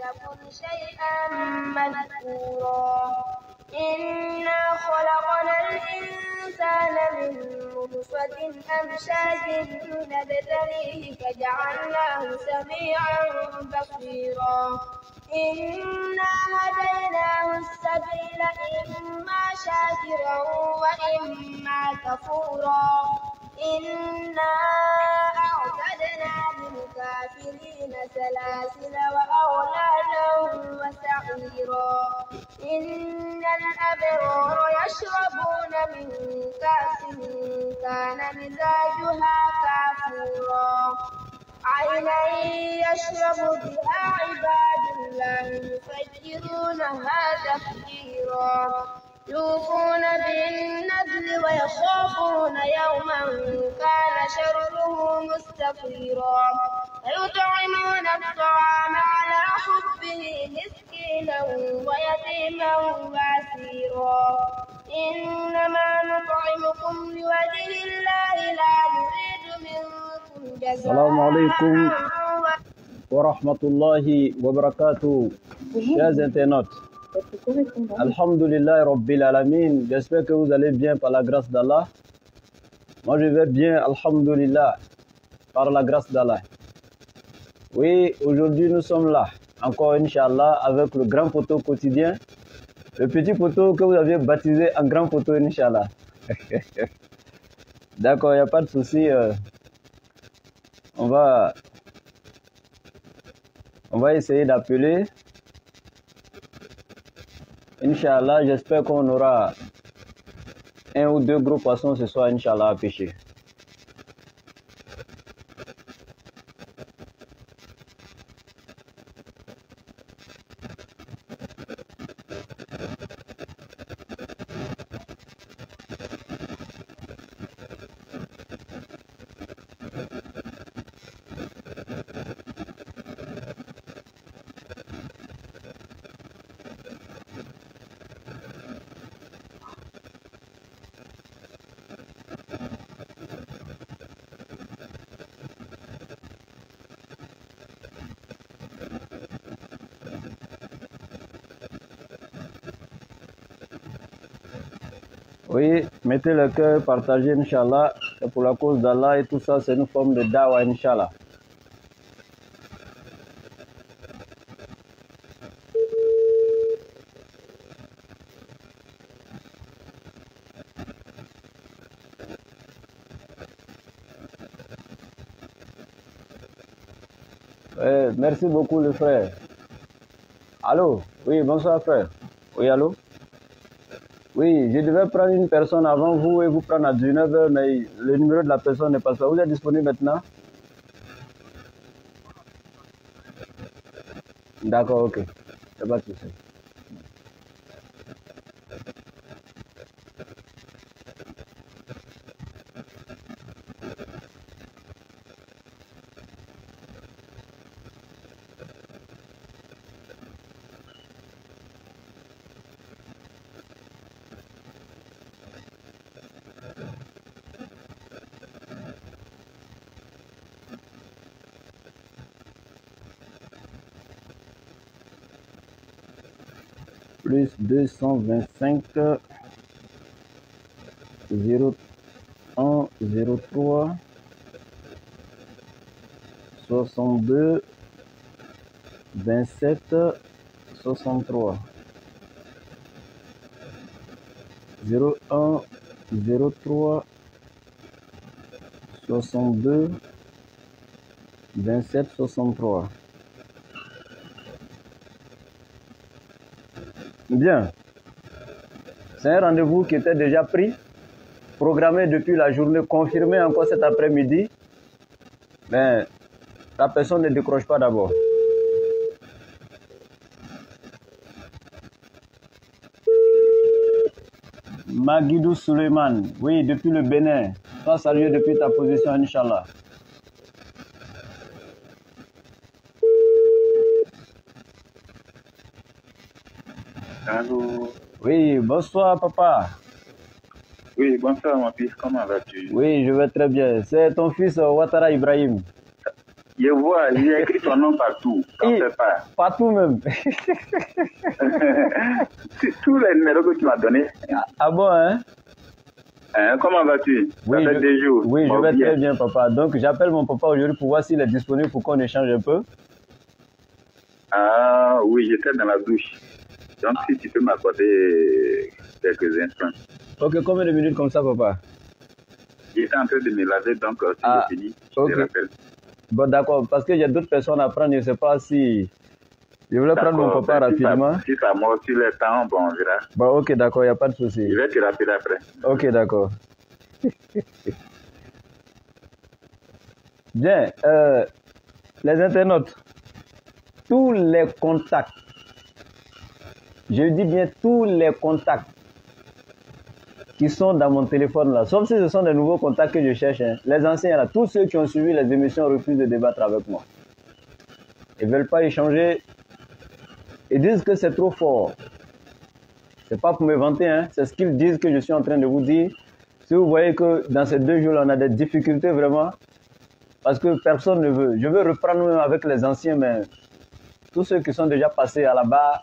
يكن شيئا مذكورا إنا خلقنا الإنسان من نطفة أمشاج نبتليه فجعلناه سميعا بصيرا إنا هديناه السبيل إما شاكرا وإما كفورا إنا أعتدنا للكافرين سلاسل وأغلالا وسعيرا إن الأبرار يشربون من كأس كان مزاجها كافورا عينا يشرب بها عباد الله يفجرونها تفجيرا يوفون بالنذر ويخافون يوما كان شره مستطيرا ويطعمون الطعام على حبه مسكينا ويتيما واسيرا إنما نطعمكم لوجه الله لا نريد منكم جزاء. السلام عليكم ورحمة الله وبركاته. Chers internautes, Alhamdulillah Rabbil Alamin, j'espère que vous allez bien par la grâce d'Allah. Moi je vais bien, Alhamdulillah, par la grâce d'Allah. Oui, aujourd'hui nous sommes là, encore Inch'Allah, avec le grand poteau quotidien, le petit poteau que vous aviez baptisé en grand poteau Inch'Allah. D'accord, il n'y a pas de souci. On va essayer d'appeler. Inch'Allah, j'espère qu'on aura un ou deux gros poissons ce soir, Inch'Allah, à pêcher. Oui, mettez le cœur, partagez, Inch'Allah. C'est pour la cause d'Allah et tout ça, c'est une forme de dawa, Inch'Allah. Merci beaucoup, le frère. Allô? Oui, bonsoir, frère. Oui, allô? Oui, je devais prendre une personne avant vous et vous prendre à 19h, mais le numéro de la personne n'est pas ça. Vous êtes disponible maintenant? D'accord, ok. C'est pas de souci. Plus 225 01 03 62 27 63 01 03 62 27 63. Bien. C'est un rendez-vous qui était déjà pris, programmé depuis la journée, confirmé encore cet après-midi. Mais la personne ne décroche pas d'abord. Maguidou Suleiman, oui, depuis le Bénin. Sois salué depuis ta position, Inch'Allah. Allô. Oui, bonsoir papa. Oui, bonsoir mon fils, comment vas-tu? Oui, je vais très bien. C'est ton fils Ouattara Ibrahim. Je vois, j'ai écrit ton nom partout. T'en fais pas. Partout même. Tous les numéros que tu m'as donnés. Ah bon, hein? Comment vas-tu? Oui, ça fait 2 jours. Oui, je vais très bien, papa. Donc, j'appelle mon papa aujourd'hui pour voir s'il est disponible pour qu'on échange un peu. Ah oui, j'étais dans la douche. Donc, si tu peux m'accorder quelques instants. Ok, combien de minutes comme ça, papa? J'étais en train de me laver, donc si je finis, je te rappelle. Bon, d'accord, parce qu'il y a d'autres personnes à prendre, je ne sais pas si... Je voulais prendre mon papa rapidement. Si ça mord sur le temps, bon, on verra. Bon, ok, d'accord, il n'y a pas de souci. Je vais te rappeler après. Ok, d'accord. Bien, les internautes, tous les contacts, je dis bien tous les contacts qui sont dans mon téléphone là, sauf si ce sont des nouveaux contacts que je cherche, hein. Les anciens là, tous ceux qui ont suivi les émissions refusent de débattre avec moi. Ils ne veulent pas échanger. Ils disent que c'est trop fort. C'est pas pour me vanter, hein. C'est ce qu'ils disent que je suis en train de vous dire. Si vous voyez que dans ces 2 jours-là, on a des difficultés vraiment, parce que personne ne veut. Je veux reprendre même avec les anciens, mais tous ceux qui sont déjà passés à la barre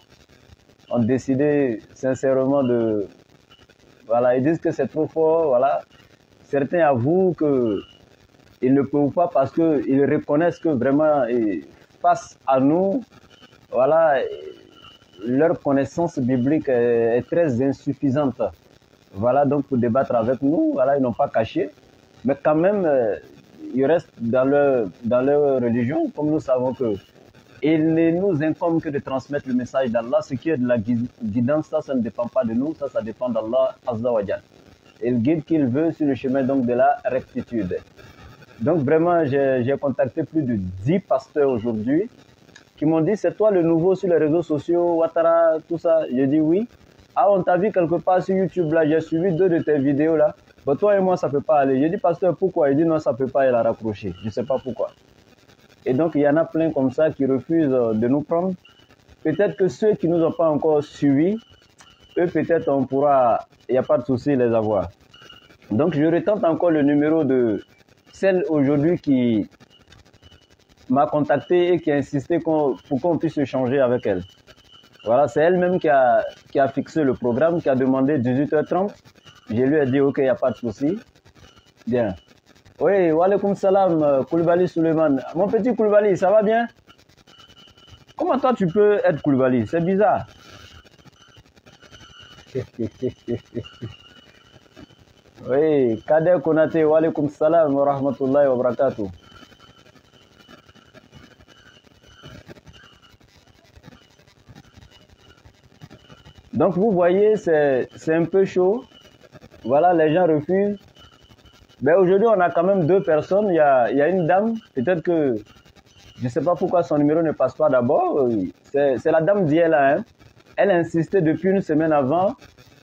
ont décidé sincèrement de... Voilà, ils disent que c'est trop fort, voilà. Certains avouent qu'ils ne peuvent pas parce qu'ils reconnaissent que vraiment, face à nous, voilà, leur connaissance biblique est très insuffisante. Voilà, donc pour débattre avec nous, voilà, ils n'ont pas caché. Mais quand même, ils restent dans leur religion, comme nous savons que il ne nous incombe que de transmettre le message d'Allah. Ce qui est de la guidance, ça ne dépend pas de nous, ça dépend d'Allah Azza wa Jal. Il guide qu'il veut sur le chemin donc de la rectitude. Donc vraiment, j'ai contacté plus de 10 pasteurs aujourd'hui qui m'ont dit, c'est toi le nouveau sur les réseaux sociaux, Ouattara, tout ça. J'ai dit oui. Ah, on t'a vu quelque part sur YouTube là, j'ai suivi 2 de tes vidéos là. Bon, toi et moi, ça ne peut pas aller. J'ai dit, pasteur, pourquoi? Il dit, non, ça ne peut pas, il a raccroché. Je ne sais pas pourquoi. Et donc, il y en a plein comme ça qui refusent de nous prendre. Peut-être que ceux qui ne nous ont pas encore suivis, eux, peut-être on pourra, il n'y a pas de souci, les avoir. Donc, je retente encore le numéro de celle aujourd'hui qui m'a contacté et qui a insisté pour qu'on puisse échanger avec elle. Voilà, c'est elle-même qui a fixé le programme, qui a demandé 18h30. Je lui ai dit, ok, il n'y a pas de souci. Bien. Oui, wa alaykoum salam, Koulibaly Suleiman. Mon petit Koulibaly, ça va bien? Comment toi tu peux être Koulibaly? C'est bizarre. Oui, Kader Konate, wa alaykoum salam wa rahmatullahi wa barakatuh. Donc vous voyez, c'est un peu chaud. Voilà, les gens refusent. Ben aujourd'hui, on a quand même 2 personnes. Il y a une dame, peut-être que je ne sais pas pourquoi son numéro ne passe pas d'abord. C'est la dame d'hier là. Hein. Elle insistait depuis une semaine avant.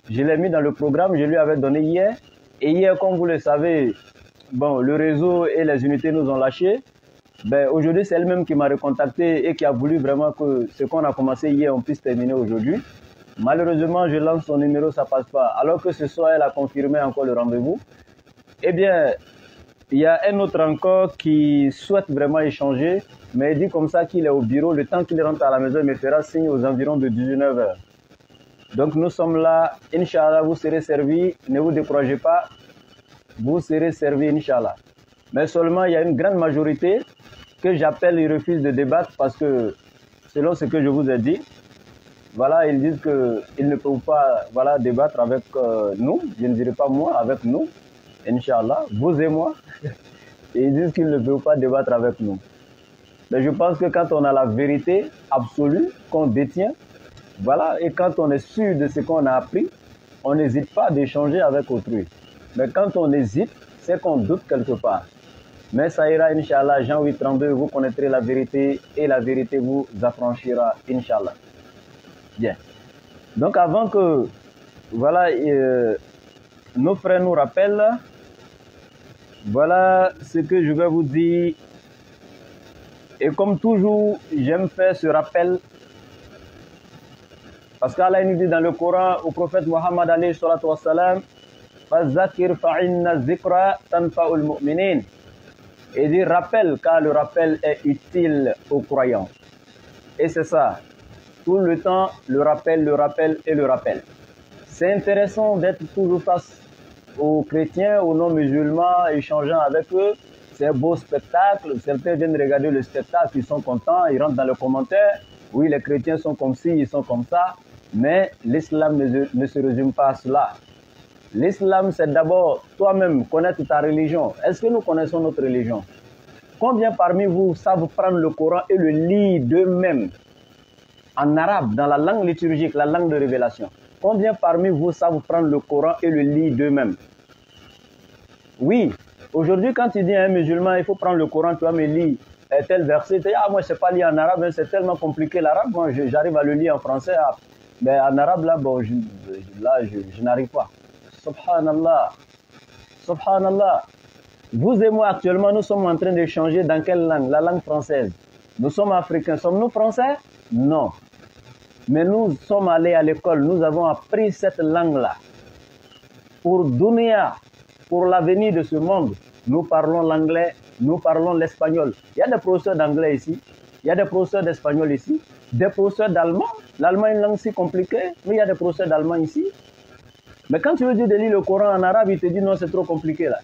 Je l'ai mis dans le programme, je lui avais donné hier. Et hier, comme vous le savez, bon, le réseau et les unités nous ont lâchés. Ben, aujourd'hui, c'est elle-même qui m'a recontacté et qui a voulu vraiment que ce qu'on a commencé hier, on puisse terminer aujourd'hui. Malheureusement, je lance son numéro, ça ne passe pas. Alors que ce soir, elle a confirmé encore le rendez-vous. Eh bien, il y a un autre encore qui souhaite vraiment échanger, mais il dit comme ça qu'il est au bureau. Le temps qu'il rentre à la maison, il me fera signe aux environs de 19h. Donc nous sommes là. Inch'Allah, vous serez servis. Ne vous découragez pas. Vous serez servis, Inch'Allah. Mais seulement, il y a une grande majorité que j'appelle, ils refusent de débattre parce que, selon ce que je vous ai dit, voilà, ils disent qu'ils ne peuvent pas débattre avec nous. Je ne dirais pas moi, avec nous. Inch'Allah, vous et moi. Et ils disent qu'ils ne peuvent pas débattre avec nous. Mais je pense que quand on a la vérité absolue qu'on détient, voilà, et quand on est sûr de ce qu'on a appris, on n'hésite pas d'échanger avec autrui. Mais quand on hésite, c'est qu'on doute quelque part. Mais ça ira, Inch'Allah, Jean 8,32, vous connaîtrez la vérité et la vérité vous affranchira, Inch'Allah. Bien. Donc avant que, voilà, nos frères nous rappellent, voilà ce que je vais vous dire. Et comme toujours, j'aime faire ce rappel. Parce qu'Allah nous dit dans le Coran au prophète Muhammad alayhi salatu wassalam, فَذَّكِرْ فَإِنَّ الذِّكْرَ تَنْفَعُ الْمُؤْمِنِينَ. Et dit rappel, car le rappel est utile aux croyants. Et c'est ça. Tout le temps, le rappel et le rappel. C'est intéressant d'être toujours face aux chrétiens, aux non-musulmans, échangeant avec eux. C'est un beau spectacle. Certains viennent regarder le spectacle, ils sont contents, ils rentrent dans les commentaires. Oui, les chrétiens sont comme ci, ils sont comme ça. Mais l'islam ne se résume pas à cela. L'islam, c'est d'abord toi-même connaître ta religion. Est-ce que nous connaissons notre religion? Combien parmi vous savent prendre le Coran et le lire d'eux-mêmes en arabe, dans la langue liturgique, la langue de révélation? Combien parmi vous savent prendre le Coran et le lire d'eux-mêmes? Oui, aujourd'hui, quand tu dis à un musulman, il faut prendre le Coran, tu vas me lire tel verset, tu dis, ah, moi, je ne sais pas lire en arabe, hein, c'est tellement compliqué l'arabe, moi, j'arrive à le lire en français, mais en arabe, là, bon, je n'arrive pas. Subhanallah, subhanallah. Vous et moi, actuellement, nous sommes en train d'échanger dans quelle langue? La langue française. Nous sommes africains. Sommes-nous français? Non. Mais nous sommes allés à l'école. Nous avons appris cette langue-là. Pour Dunia, pour l'avenir de ce monde, nous parlons l'anglais, nous parlons l'espagnol. Il y a des professeurs d'anglais ici. Il y a des professeurs d'espagnol ici. Des professeurs d'allemand. L'allemand est une langue si compliquée, mais il y a des professeurs d'allemand ici. Mais quand tu veux dire de lire le Coran en arabe, il te dit non, c'est trop compliqué là.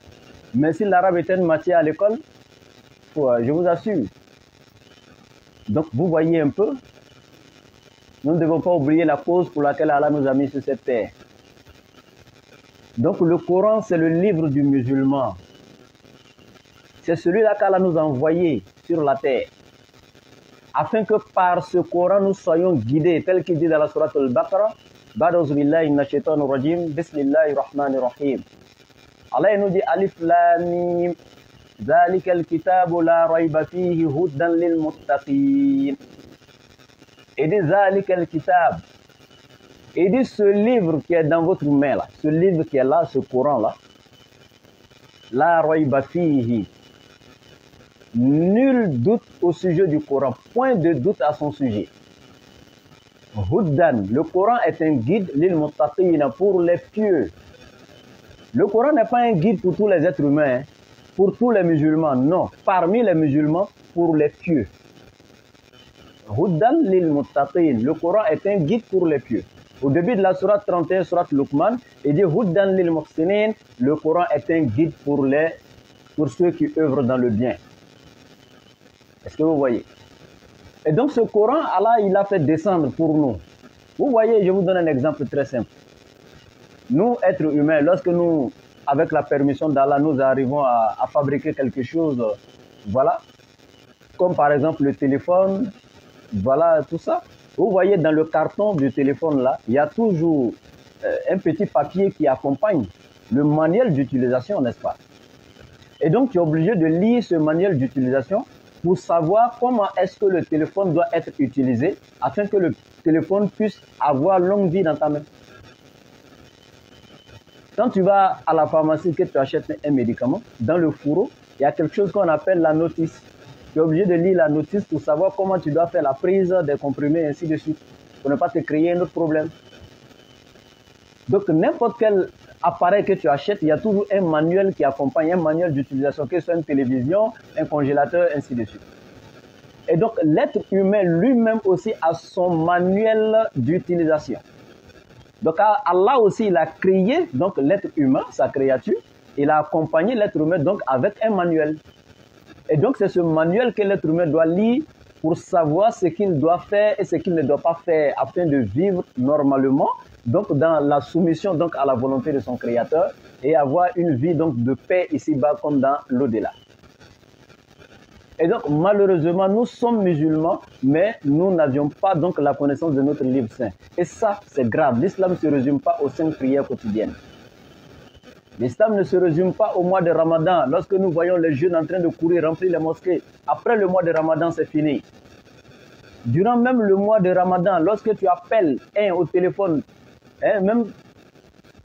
Mais si l'arabe était une matière à l'école, je vous assure. Donc vous voyez un peu, nous ne devons pas oublier la cause pour laquelle Allah nous a mis sur cette terre. Donc le Coran, c'est le livre du musulman. C'est celui-là qu'Allah nous a envoyé sur la terre. Afin que par ce Coran, nous soyons guidés, tel qu'il dit dans la sourate Al-Baqarah, Ba'da'uzubillahi minash shaitanir rajim, Bismillahir Rahmanir Rahim. Allah nous dit Alif Lam Mim, Zalikal kitabu la rayba fihi hudan lil muttaqin. Et dit Zalikal kitab. Et dit ce livre qui est dans votre main là, ce livre qui est là, ce Coran là, la rayba fihi. Nul doute au sujet du Coran, point de doute à son sujet. Hudan, le Coran est un guide lil muttaqin, pour les pieux. Le Coran n'est pas un guide pour tous les êtres humains, hein, pour tous les musulmans, non. Parmi les musulmans, pour les pieux. Hudan lil muttaqin, le Coran est un guide pour les pieux. Au début de la sourate 31, sourate Luqman, il dit Hudan lil muhsinin, le Coran est un guide pour ceux qui œuvrent dans le bien. Est-ce que vous voyez? Et donc ce Coran, Allah, il l'a fait descendre pour nous. Vous voyez, je vous donne un exemple très simple. Nous, êtres humains, lorsque nous, avec la permission d'Allah, nous arrivons à fabriquer quelque chose, voilà, comme par exemple le téléphone, voilà, tout ça. Vous voyez, dans le carton du téléphone, là, il y a toujours un petit papier qui accompagne le manuel d'utilisation, n'est-ce pas? Et donc, tu es obligé de lire ce manuel d'utilisation pour savoir comment est-ce que le téléphone doit être utilisé afin que le téléphone puisse avoir longue vie dans ta main. Quand tu vas à la pharmacie que tu achètes un médicament, dans le fourreau, il y a quelque chose qu'on appelle la notice. Tu es obligé de lire la notice pour savoir comment tu dois faire la prise des comprimés et ainsi de suite, pour ne pas te créer un autre problème. Donc n'importe quel appareil que tu achètes, il y a toujours un manuel qui accompagne, un manuel d'utilisation, que ce soit une télévision, un congélateur, ainsi de suite. Et donc l'être humain lui-même aussi a son manuel d'utilisation. Donc Allah aussi, il a créé donc l'être humain, sa créature, il a accompagné l'être humain donc avec un manuel. Et donc c'est ce manuel que l'être humain doit lire pour savoir ce qu'il doit faire et ce qu'il ne doit pas faire afin de vivre normalement, donc dans la soumission donc à la volonté de son créateur et avoir une vie donc de paix ici-bas comme dans l'au-delà. Et donc malheureusement nous sommes musulmans, mais nous n'avions pas donc la connaissance de notre livre saint. Et ça c'est grave. L'islam ne se résume pas aux 5 prières quotidiennes. L'islam ne se résume pas au mois de Ramadan. Lorsque nous voyons les jeunes en train de courir, remplir les mosquées, après le mois de Ramadan, c'est fini. Durant même le mois de Ramadan, lorsque tu appelles un au téléphone, même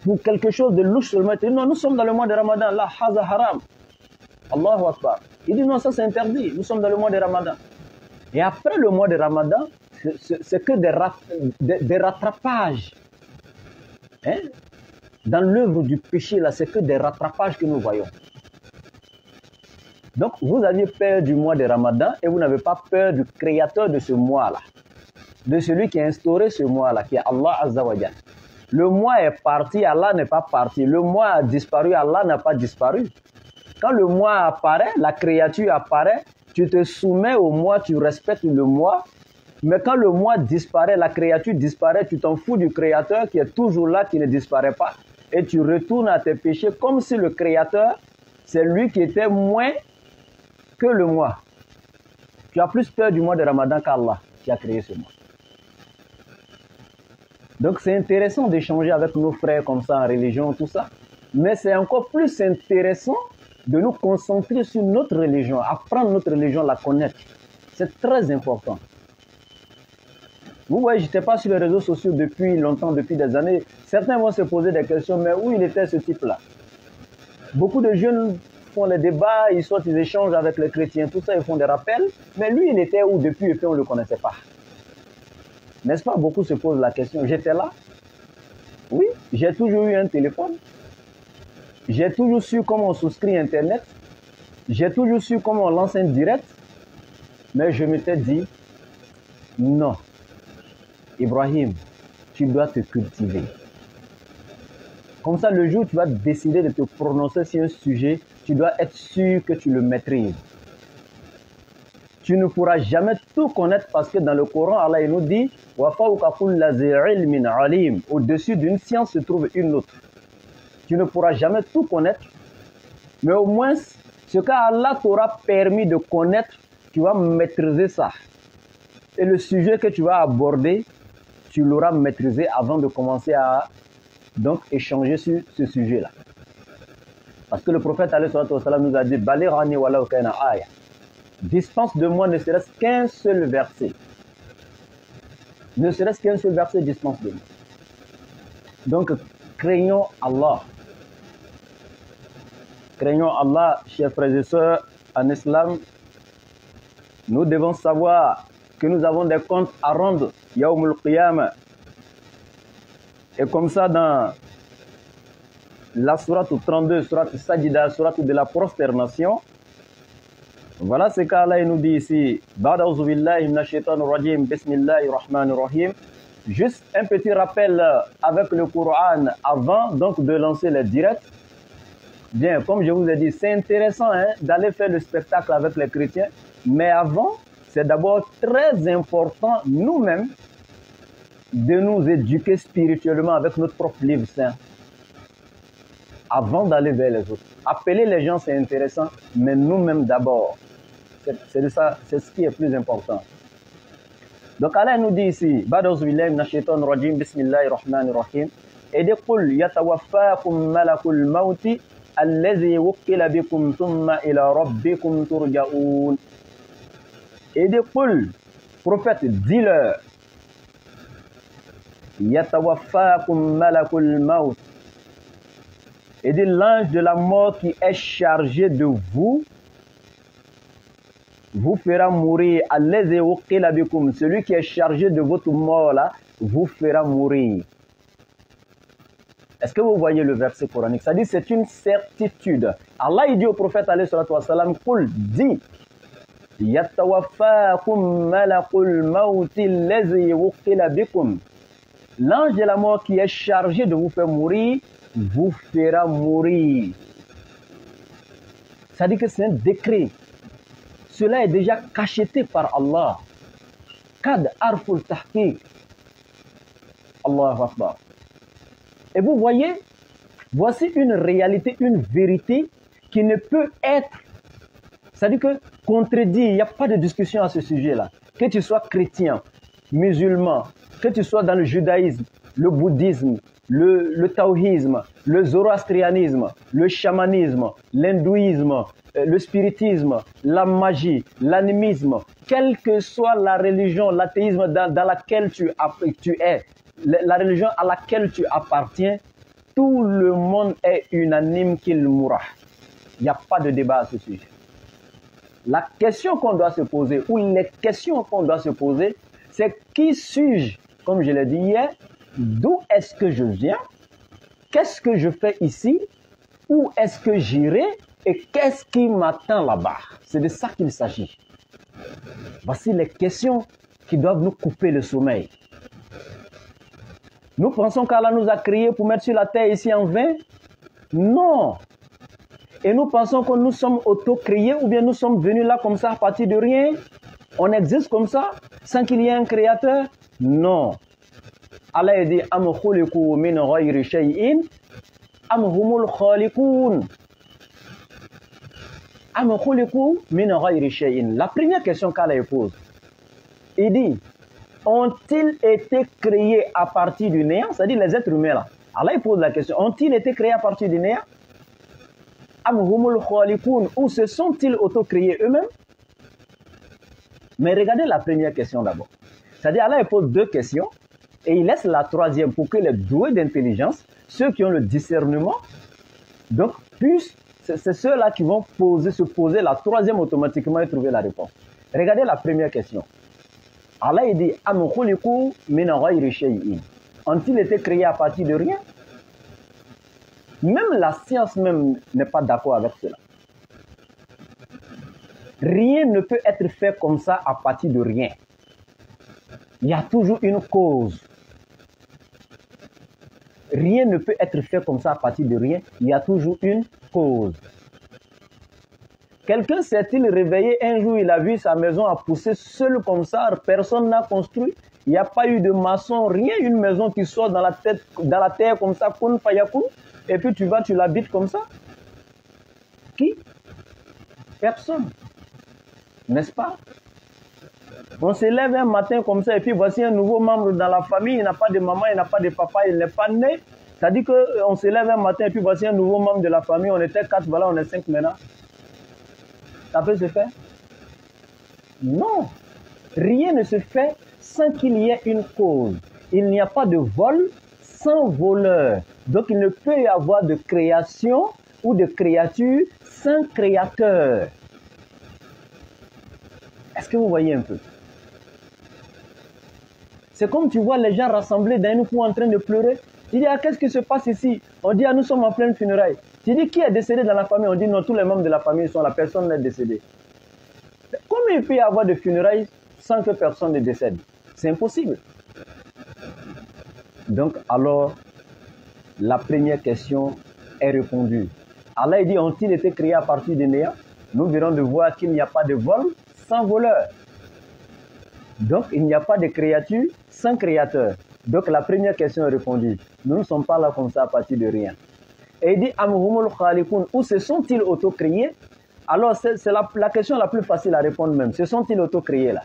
pour quelque chose de louche seulement, tu dis non, nous sommes dans le mois de Ramadan, là, haza haram. Allahu Akbar. Il dit non, ça c'est interdit, nous sommes dans le mois de Ramadan. Et après le mois de Ramadan, c'est que des rattrapages. Dans l'œuvre du péché, là, c'est que des rattrapages que nous voyons. Donc, vous aviez peur du mois de Ramadan et vous n'avez pas peur du créateur de ce mois-là, de celui qui a instauré ce mois-là, qui est Allah Azza wa Jal. Le mois est parti, Allah n'est pas parti. Le mois a disparu, Allah n'a pas disparu. Quand le mois apparaît, la créature apparaît, tu te soumets au mois, tu respectes le mois. Mais quand le mois disparaît, la créature disparaît, tu t'en fous du créateur qui est toujours là, qui ne disparaît pas. Et tu retournes à tes péchés comme si le créateur, c'est lui qui était moins que le mois. Tu as plus peur du mois de Ramadan qu'Allah qui a créé ce mois. Donc c'est intéressant d'échanger avec nos frères comme ça en religion, tout ça. Mais c'est encore plus intéressant de nous concentrer sur notre religion, apprendre notre religion, la connaître. C'est très important. Vous voyez, je n'étais pas sur les réseaux sociaux depuis longtemps, depuis des années. Certains vont se poser des questions, mais où il était ce type-là? Beaucoup de jeunes font les débats, ils sortent, ils échangent avec les chrétiens, tout ça, ils font des rappels. Mais lui, il était où depuis et puis on ne le connaissait pas? N'est-ce pas? Beaucoup se posent la question. J'étais là? Oui, j'ai toujours eu un téléphone. J'ai toujours su comment on souscrit Internet. J'ai toujours su comment on lance un direct. Mais je m'étais dit, non. Ibrahim, tu dois te cultiver. Comme ça, le jour où tu vas décider de te prononcer sur un sujet, tu dois être sûr que tu le maîtrises. Tu ne pourras jamais tout connaître parce que dans le Coran, Allah nous dit « Au-dessus d'une science se trouve une autre. » Tu ne pourras jamais tout connaître, mais au moins, ce qu'Allah t'aura permis de connaître, tu vas maîtriser ça. Et le sujet que tu vas aborder, tu l'auras maîtrisé avant de commencer à donc échanger sur ce sujet-là. Parce que le prophète nous a dit Balirani wala kana aya. Dispense de moi ne serait-ce qu'un seul verset. Ne serait-ce qu'un seul verset dispense de moi. Donc, craignons Allah. Craignons Allah, chers frères et sœurs, en islam. Nous devons savoir que nous avons des comptes à rendre, Yawmul Qiyamah. Et comme ça, dans la sourate 32, sourate Sajida, sourate de la prosternation, voilà ce qu'Allah nous dit ici. Ba'da'uzu billahi minash shaitanir rajim, bismillahir rahmanir rahim. Juste un petit rappel avec le Coran avant donc de lancer les directs. Bien, comme je vous ai dit, c'est intéressant d'aller faire le spectacle avec les chrétiens, mais avant, c'est d'abord très important, nous-mêmes, de nous éduquer spirituellement avec notre propre livre saint, avant d'aller vers les autres. Appeler les gens, c'est intéressant, mais nous-mêmes d'abord. C'est ce qui est plus important. Donc Allah nous dit ici, Ba'da'uzubillahi minash shaitanir rajim, bismillahir rahmanir rahim. Et dit qul yatawaffakum malakul mauti allazi wukkila bikum thumma ila rabbikum turja'un. Et dit qul, prophète, dis-leur, yatawaffakum malakul maut. Et dit l'ange de la mort qui est chargé de vous fera mourir. Celui qui est chargé de votre mort là, vous fera mourir. Est-ce que vous voyez le verset coranique? Ça dit c'est une certitude. Allah il dit au prophète alayhi salatu wa salam, Qul, dis, Yatawaffakum malakul mawti allazi wukkila bikum. L'ange de la mort qui est chargé de vous faire mourir, vous fera mourir. Ça dit que c'est un décret. Cela est déjà cacheté par Allah. Kad arful tahqiq. Allahu Akbar. Et vous voyez, voici une réalité, une vérité qui ne peut être, c'est-à-dire que contredit, il n'y a pas de discussion à ce sujet-là. Que tu sois chrétien, musulman, que tu sois dans le judaïsme, le bouddhisme, le taoïsme, le zoroastrianisme, le chamanisme, l'hindouisme, le spiritisme, la magie, l'animisme, quelle que soit la religion, l'athéisme dans laquelle tu es, la religion à laquelle tu appartiens, tout le monde est unanime qu'il mourra. Il n'y a pas de débat à ce sujet. La question qu'on doit se poser, ou les questions qu'on doit se poser, c'est qui suis-je, comme je l'ai dit hier, d'où est-ce que je viens, qu'est-ce que je fais ici, où est-ce que j'irai, Et qu'est-ce qui m'attend là-bas? C'est de ça qu'il s'agit. Voici les questions qui doivent nous couper le sommeil. Nous pensons qu'Allah nous a créés pour mettre sur la terre ici en vain? Non. Et nous pensons que nous sommes auto-créés ou bien nous sommes venus là comme ça à partir de rien? On existe comme ça sans qu'il y ait un créateur? Non. Allah dit « Am khuliqu min ghayri shay'in am humul khaliqun » Am khuliqu min ghayri shay'in. La première question qu'Allah pose, il dit « Ont-ils été créés à partir du néant ?» C'est-à-dire les êtres humains là. Allah pose la question, ont-ils été créés à partir du néant? Am humul khaliqun, ou se sont-ils auto-créés eux-mêmes? Mais regardez la première question d'abord. C'est-à-dire Allah pose deux questions et il laisse la troisième pour que les doués d'intelligence, ceux qui ont le discernement, donc puissent, c'est ceux-là qui vont se poser la troisième automatiquement et trouver la réponse. Regardez la première question. Allah il dit Am khuliqu min ghayri shay'in. Ont-ils été créés à partir de rien? Même la science même n'est pas d'accord avec cela. Rien ne peut être fait comme ça à partir de rien. Il y a toujours une cause. Rien ne peut être fait comme ça à partir de rien. Il y a toujours une cause. Quelqu'un s'est-il réveillé un jour, il a vu sa maison a poussé seul comme ça, personne n'a construit. Il n'y a pas eu de maçon, rien, une maison qui sort dans la terre comme ça, kun fayakun, et puis tu vas, tu l'habites comme ça. Qui? Personne. N'est-ce pas? On se lève un matin comme ça et puis voici un nouveau membre dans la famille, il n'a pas de maman, il n'a pas de papa, il n'est pas né. C'est-à-dire qu'on se lève un matin et puis voici un nouveau membre de la famille, on était 4, voilà, on est 5 maintenant. Ça peut se faire? Non. Rien ne se fait sans qu'il y ait une cause. Il n'y a pas de vol sans voleur. Donc il ne peut y avoir de création ou de créature sans créateur. Est-ce que vous voyez un peu? C'est comme tu vois les gens rassemblés dans une cour en train de pleurer. Tu dis, ah, qu'est-ce qui se passe ici? On dit, ah, nous sommes en pleine funérailles. Tu dis, qui est décédé dans la famille? On dit, non, tous les membres de la famille sont là, personne n'est décédé. Comment il peut y avoir de funérailles sans que personne ne décède? C'est impossible. Donc, alors, la première question est répondue. Allah dit, ont-ils été créés à partir du néant? Nous verrons de voir qu'il n'y a pas de vol sans voleur. Donc, il n'y a pas de créature sans créateur. Donc, la première question est répondue. Nous ne sommes pas là comme ça à partir de rien. Et il dit, Amhumul khaliqun, ou se sont-ils auto-créés? Alors, c'est la question la plus facile à répondre même. Se sont-ils auto-créés là?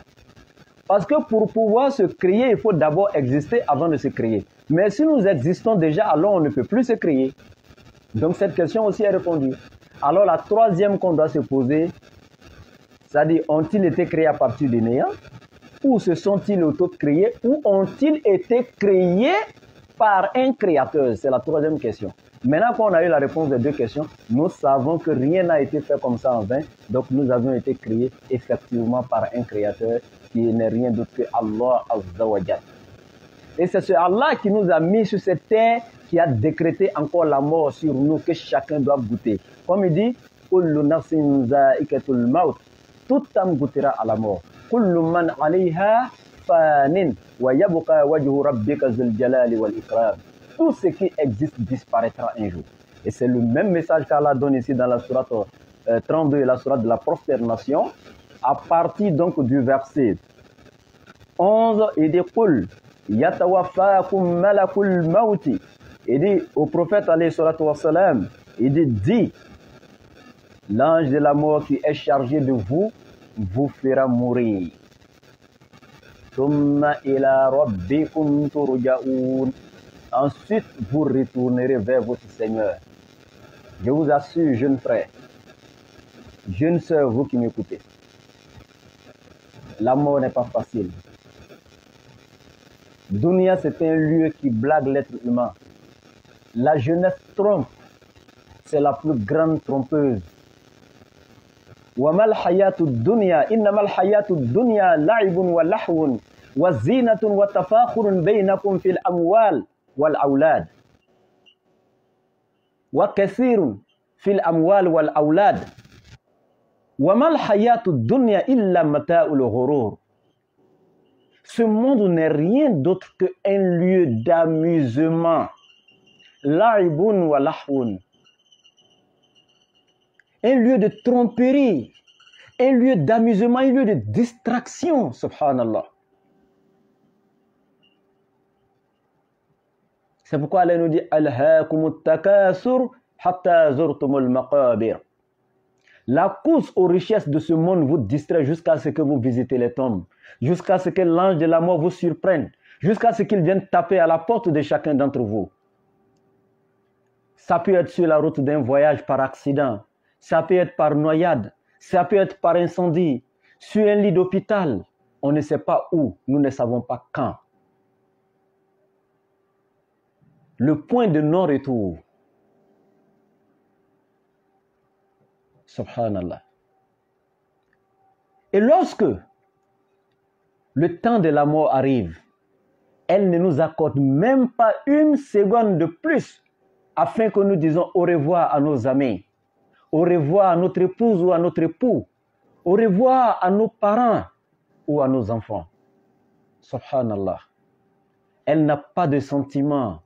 Parce que pour pouvoir se créer, il faut d'abord exister avant de se créer. Mais si nous existons déjà, alors on ne peut plus se créer. Donc, cette question aussi est répondue. Alors, la troisième qu'on doit se poser, c'est-à-dire, ont-ils été créés à partir du néant? Ou se sont-ils auto-créés? Ou ont-ils été créés par un créateur? C'est la troisième question. Maintenant qu'on a eu la réponse des deux questions, nous savons que rien n'a été fait comme ça en vain. Donc nous avons été créés effectivement par un créateur qui n'est rien d'autre que Allah Azza wa Jal. Et c'est ce Allah qui nous a mis sur cette terre, qui a décrété encore la mort sur nous, que chacun doit goûter. Comme il dit, Kullu nafsin za'ikatul maut, tout âme goûtera à la mort. Kullu man alayha fanin wa yabqa wajhu rabbika zul jalali wal ikram. Tout ce qui existe disparaîtra un jour. Et c'est le même message qu'Allah donne ici dans la sourate 32 et la sourate de la prosternation, à partir donc du verset 11, il dit Qul yatawaffakum malakul mauti. Il dit au prophète alayhi salatu wassalam, il dit dis, l'ange de la mort qui est chargé de vous fera mourir. Thumma ila rabbikum turja'un. Ensuite, vous retournerez vers votre Seigneur. Je vous assure, jeunes frères, jeunes sœurs, vous qui m'écoutez, la mort n'est pas facile. Dunia, c'est un lieu qui blague l'être humain. La jeunesse trompe, c'est la plus grande trompeuse. وَمَا الْحَيَاةُ الدُّنْيَا إِنَّمَا الْحَيَاةُ الدُّنْيَا لَعِبٌ وَلَهْوٌ وَزِينَةٌ وَتَفَاخُرٌ بَيْنَكُمْ فِي الْأَمْوَالِ والأولاد وكثير fil amwal wal awlad. Wa mal hayatud dunya illa mata'ul ghurur. Ce monde n'est rien d'autre qu'un lieu d'amusement. La'ibun wa lahwun. Un lieu de tromperie, un lieu d'amusement, un lieu de distraction, subhanallah. C'est pourquoi Allah nous dit Alhaakumut takasur hatta zurtumul maqabir. La course aux richesses de ce monde vous distrait jusqu'à ce que vous visitez les tombes, jusqu'à ce que l'ange de la mort vous surprenne, jusqu'à ce qu'il vienne taper à la porte de chacun d'entre vous. Ça peut être sur la route d'un voyage par accident, ça peut être par noyade, ça peut être par incendie, sur un lit d'hôpital. On ne sait pas où, nous ne savons pas quand. Le point de non-retour. Subhanallah. Et lorsque le temps de la mort arrive, elle ne nous accorde même pas une seconde de plus afin que nous disions au revoir à nos amis, au revoir à notre épouse ou à notre époux, au revoir à nos parents ou à nos enfants. Subhanallah. Elle n'a pas de sentiment,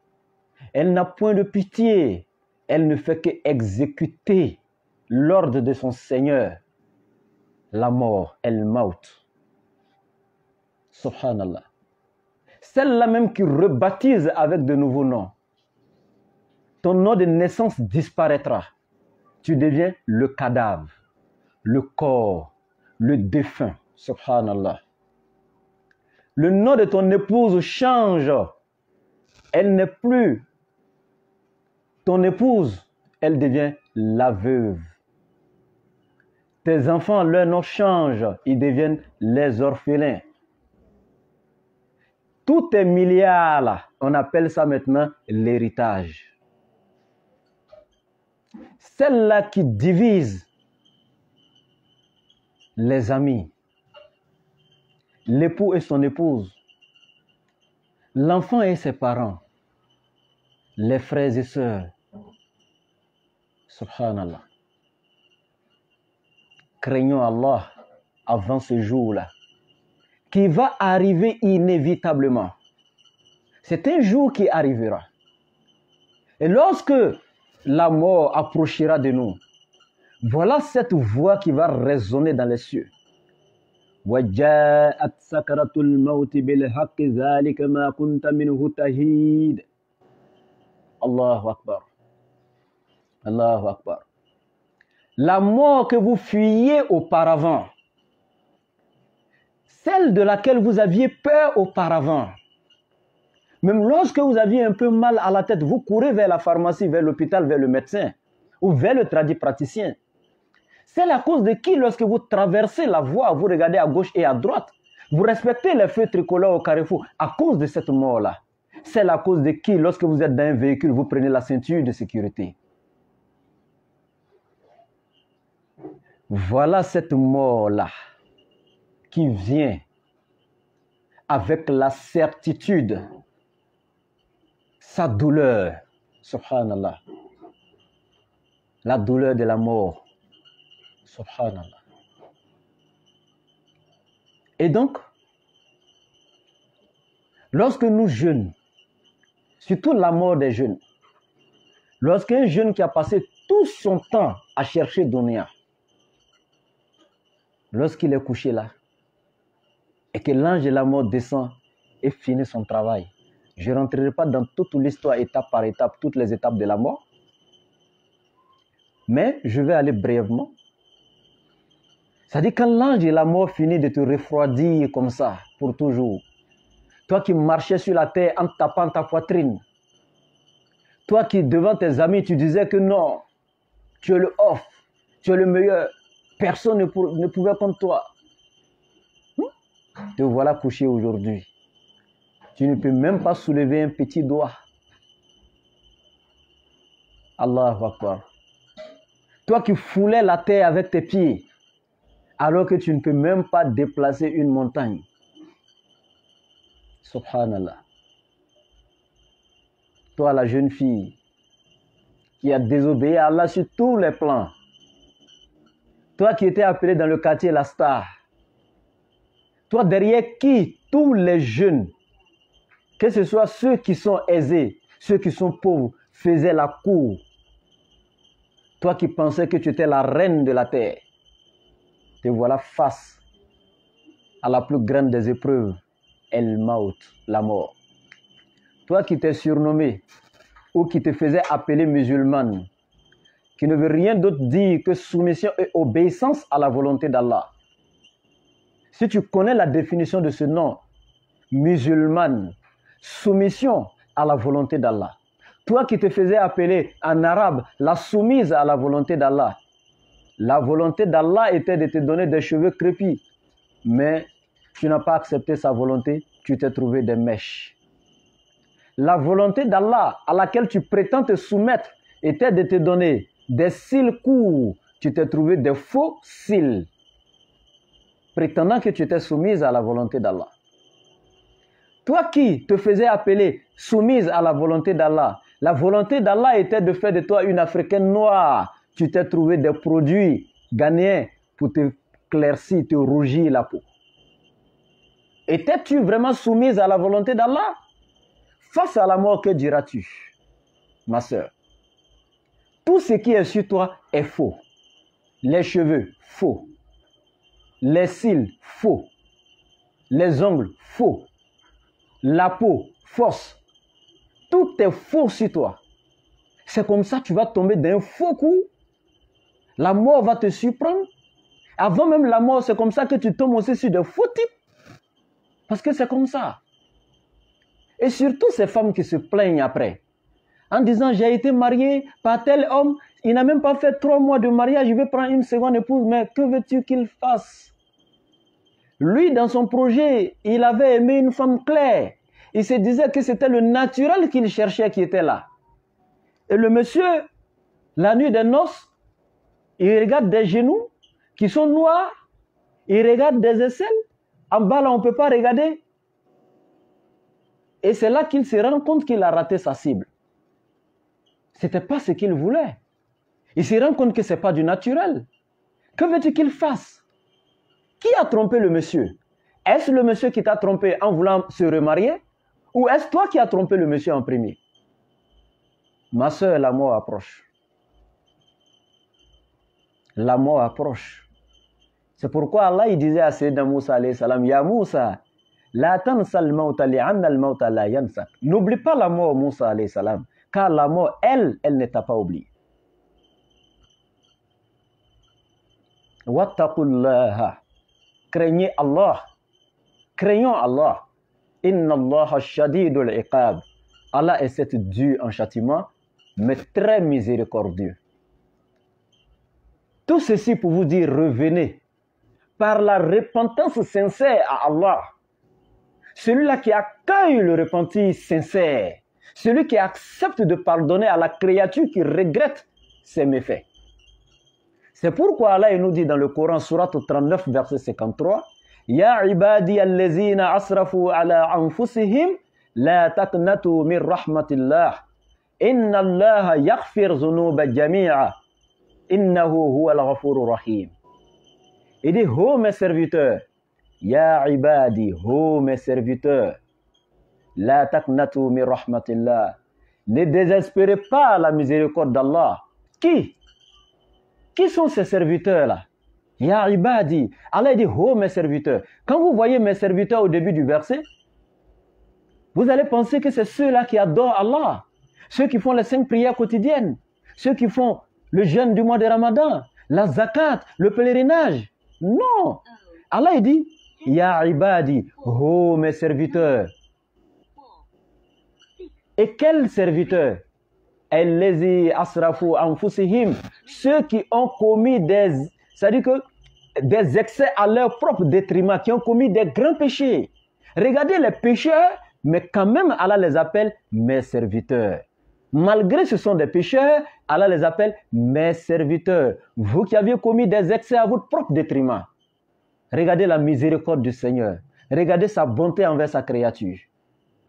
elle n'a point de pitié, elle ne fait qu'exécuter l'ordre de son Seigneur, la mort, el-maut. Subhanallah. Celle-là même qui rebaptise avec de nouveaux noms. Ton nom de naissance disparaîtra. Tu deviens le cadavre, le corps, le défunt. Subhanallah. Le nom de ton épouse change. Elle n'est plus ton épouse, elle devient la veuve. Tes enfants, leur nom change, ils deviennent les orphelins. Tous tes milliards là, on appelle ça maintenant l'héritage. Celle-là qui divise les amis, l'époux et son épouse, l'enfant et ses parents, les frères et sœurs. Subhanallah. Craignons Allah avant ce jour-là, qui va arriver inévitablement. C'est un jour qui arrivera. Et lorsque la mort approchera de nous, voilà cette voix qui va résonner dans les cieux. وَجَاءَتْ سَكْرَةُ الْمَوْتِ بِالْحَقِّ ذَلِكَ مَا كُنْتَ مِنْهُ تَحِيدٌ. Allahu Akbar. Allahu Akbar. La mort que vous fuyiez auparavant, celle de laquelle vous aviez peur auparavant, même lorsque vous aviez un peu mal à la tête, vous courez vers la pharmacie, vers l'hôpital, vers le médecin ou vers le tradipraticien. C'est à cause de qui, lorsque vous traversez la voie, vous regardez à gauche et à droite, vous respectez les feux tricolores au carrefour, à cause de cette mort-là. C'est à cause de qui, lorsque vous êtes dans un véhicule, vous prenez la ceinture de sécurité. Voilà cette mort-là qui vient avec la certitude, sa douleur, subhanallah, la douleur de la mort, subhanallah. Et donc, lorsque nous jeunes, surtout la mort des jeunes, lorsqu'un jeune qui a passé tout son temps à chercher Dunya, lorsqu'il est couché là, et que l'ange de la mort descend et finit son travail, je ne rentrerai pas dans toute l'histoire, étape par étape, toutes les étapes de la mort, mais je vais aller brièvement. C'est-à-dire quand l'ange de la mort finit de te refroidir comme ça, pour toujours, toi qui marchais sur la terre en tapant ta poitrine, toi qui devant tes amis tu disais que non, tu es le off, tu es le meilleur, personne ne pouvait contre toi. Te voilà couché aujourd'hui. Tu ne peux même pas soulever un petit doigt. Allahu Akbar. Toi qui foulais la terre avec tes pieds, alors que tu ne peux même pas déplacer une montagne. Subhanallah. Toi la jeune fille, qui a désobéi à Allah sur tous les plans. Toi qui étais appelé dans le quartier la star. Toi derrière qui tous les jeunes, que ce soit ceux qui sont aisés, ceux qui sont pauvres, faisaient la cour. Toi qui pensais que tu étais la reine de la terre, te voilà face à la plus grande des épreuves, El Maut, la mort. Toi qui t'es surnommé ou qui te faisais appeler musulmane, qui ne veut rien d'autre dire que soumission et obéissance à la volonté d'Allah. Si tu connais la définition de ce nom, musulmane, soumission à la volonté d'Allah. Toi qui te faisais appeler en arabe la soumise à la volonté d'Allah. La volonté d'Allah était de te donner des cheveux crépus. Mais tu n'as pas accepté sa volonté, tu t'es trouvé des mèches. La volonté d'Allah à laquelle tu prétends te soumettre était de te donner des cils courts. Tu t'es trouvé des faux cils. Prétendant que tu étais soumise à la volonté d'Allah. Toi qui te faisais appeler soumise à la volonté d'Allah était de faire de toi une Africaine noire. Tu t'es trouvé des produits ghanéens pour te claircir, te rougir la peau. Étais-tu vraiment soumise à la volonté d'Allah? Face à la mort, que diras-tu, ma soeur? Tout ce qui est sur toi est faux. Les cheveux, faux. Les cils, faux. Les ongles, faux. La peau, fausse. Tout est faux sur toi. C'est comme ça que tu vas tomber d'un faux coup. La mort va te surprendre. Avant même la mort, c'est comme ça que tu tombes aussi sur de faux types. Parce que c'est comme ça. Et surtout ces femmes qui se plaignent après. En disant, j'ai été mariée par tel homme, il n'a même pas fait 3 mois de mariage, je vais prendre une seconde épouse, mais que veux-tu qu'il fasse? Lui, dans son projet, il avait aimé une femme claire. Il se disait que c'était le naturel qu'il cherchait qui était là. Et le monsieur, la nuit des noces, il regarde des genoux qui sont noirs, il regarde des aisselles. En bas, là, on ne peut pas regarder. Et c'est là qu'il se rend compte qu'il a raté sa cible. Ce n'était pas ce qu'il voulait. Il se rend compte que ce n'est pas du naturel. Que veux-tu qu'il fasse? Qui a trompé le monsieur? Est-ce le monsieur qui t'a trompé en voulant se remarier? Ou est-ce toi qui as trompé le monsieur en premier? Ma soeur, la mort approche. La mort approche. C'est pourquoi Allah il disait à Sayyidina Moussa alayhi salam, Ya Moussa, la tansal mauta li'anna al-mauta la yansak. N'oublie pas la mort, Moussa alayhi salam, car la mort, elle ne t'a pas oublié. Wattaqullaha. Craignez Allah. Craignons Allah. Inna Allah shadidul iqab. Allah est certes dur en châtiment, mais très miséricordieux. Tout ceci pour vous dire, revenez par la repentance sincère à Allah. Celui-là qui accueille le repentir sincère, celui qui accepte de pardonner à la créature qui regrette ses méfaits. C'est pourquoi Allah nous dit dans le Coran, Sourate 39, verset 53, Ya ibadi allazina asrafu ala anfusihim, la taqnatu min rahmatillah. Inna Allah yaghfir zunuba jami'a. Innahu huwa al-ghafurur rahim. Il dit, ô mes serviteurs, Ya ibadi, ô mes serviteurs, la taqnatu min rahmatillah. Ne désespérez pas la miséricorde d'Allah. Qui sont ces serviteurs-là? Ya ibadi. Allah dit, oh mes serviteurs. Quand vous voyez mes serviteurs au début du verset, vous allez penser que c'est ceux-là qui adorent Allah. Ceux qui font les 5 prières quotidiennes. Ceux qui font le jeûne du mois de Ramadan. La zakat, le pèlerinage. Non. Allah dit, Ya ibadi. Oh mes serviteurs. Et quels serviteurs? Allazi asrafu anfusihim, ceux qui ont commis c'est-à-dire que des excès à leur propre détriment, qui ont commis des grands péchés. Regardez les pécheurs, mais quand même Allah les appelle mes serviteurs. Malgré ce sont des pécheurs, Allah les appelle mes serviteurs. Vous qui avez commis des excès à votre propre détriment. Regardez la miséricorde du Seigneur. Regardez sa bonté envers sa créature.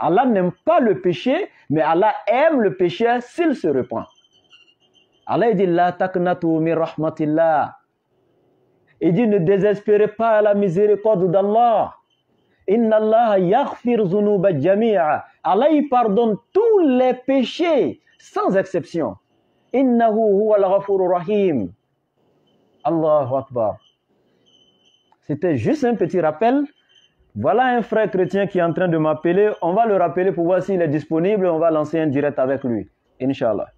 Allah n'aime pas le péché, mais Allah aime le pécheur s'il se repent. Allah dit la taqnatu min rahmatillah. Il dit ne désespérez pas à la miséricorde d'Allah. Inna Allah yaghfir dhunuba jami'a. Allah il pardonne tous les péchés sans exception. Innahu huwa al-ghafurur rahim. Allahu Akbar. C'était juste un petit rappel. Voilà un frère chrétien qui est en train de m'appeler. On va le rappeler pour voir s'il est disponible. On va lancer un direct avec lui. Inch'Allah.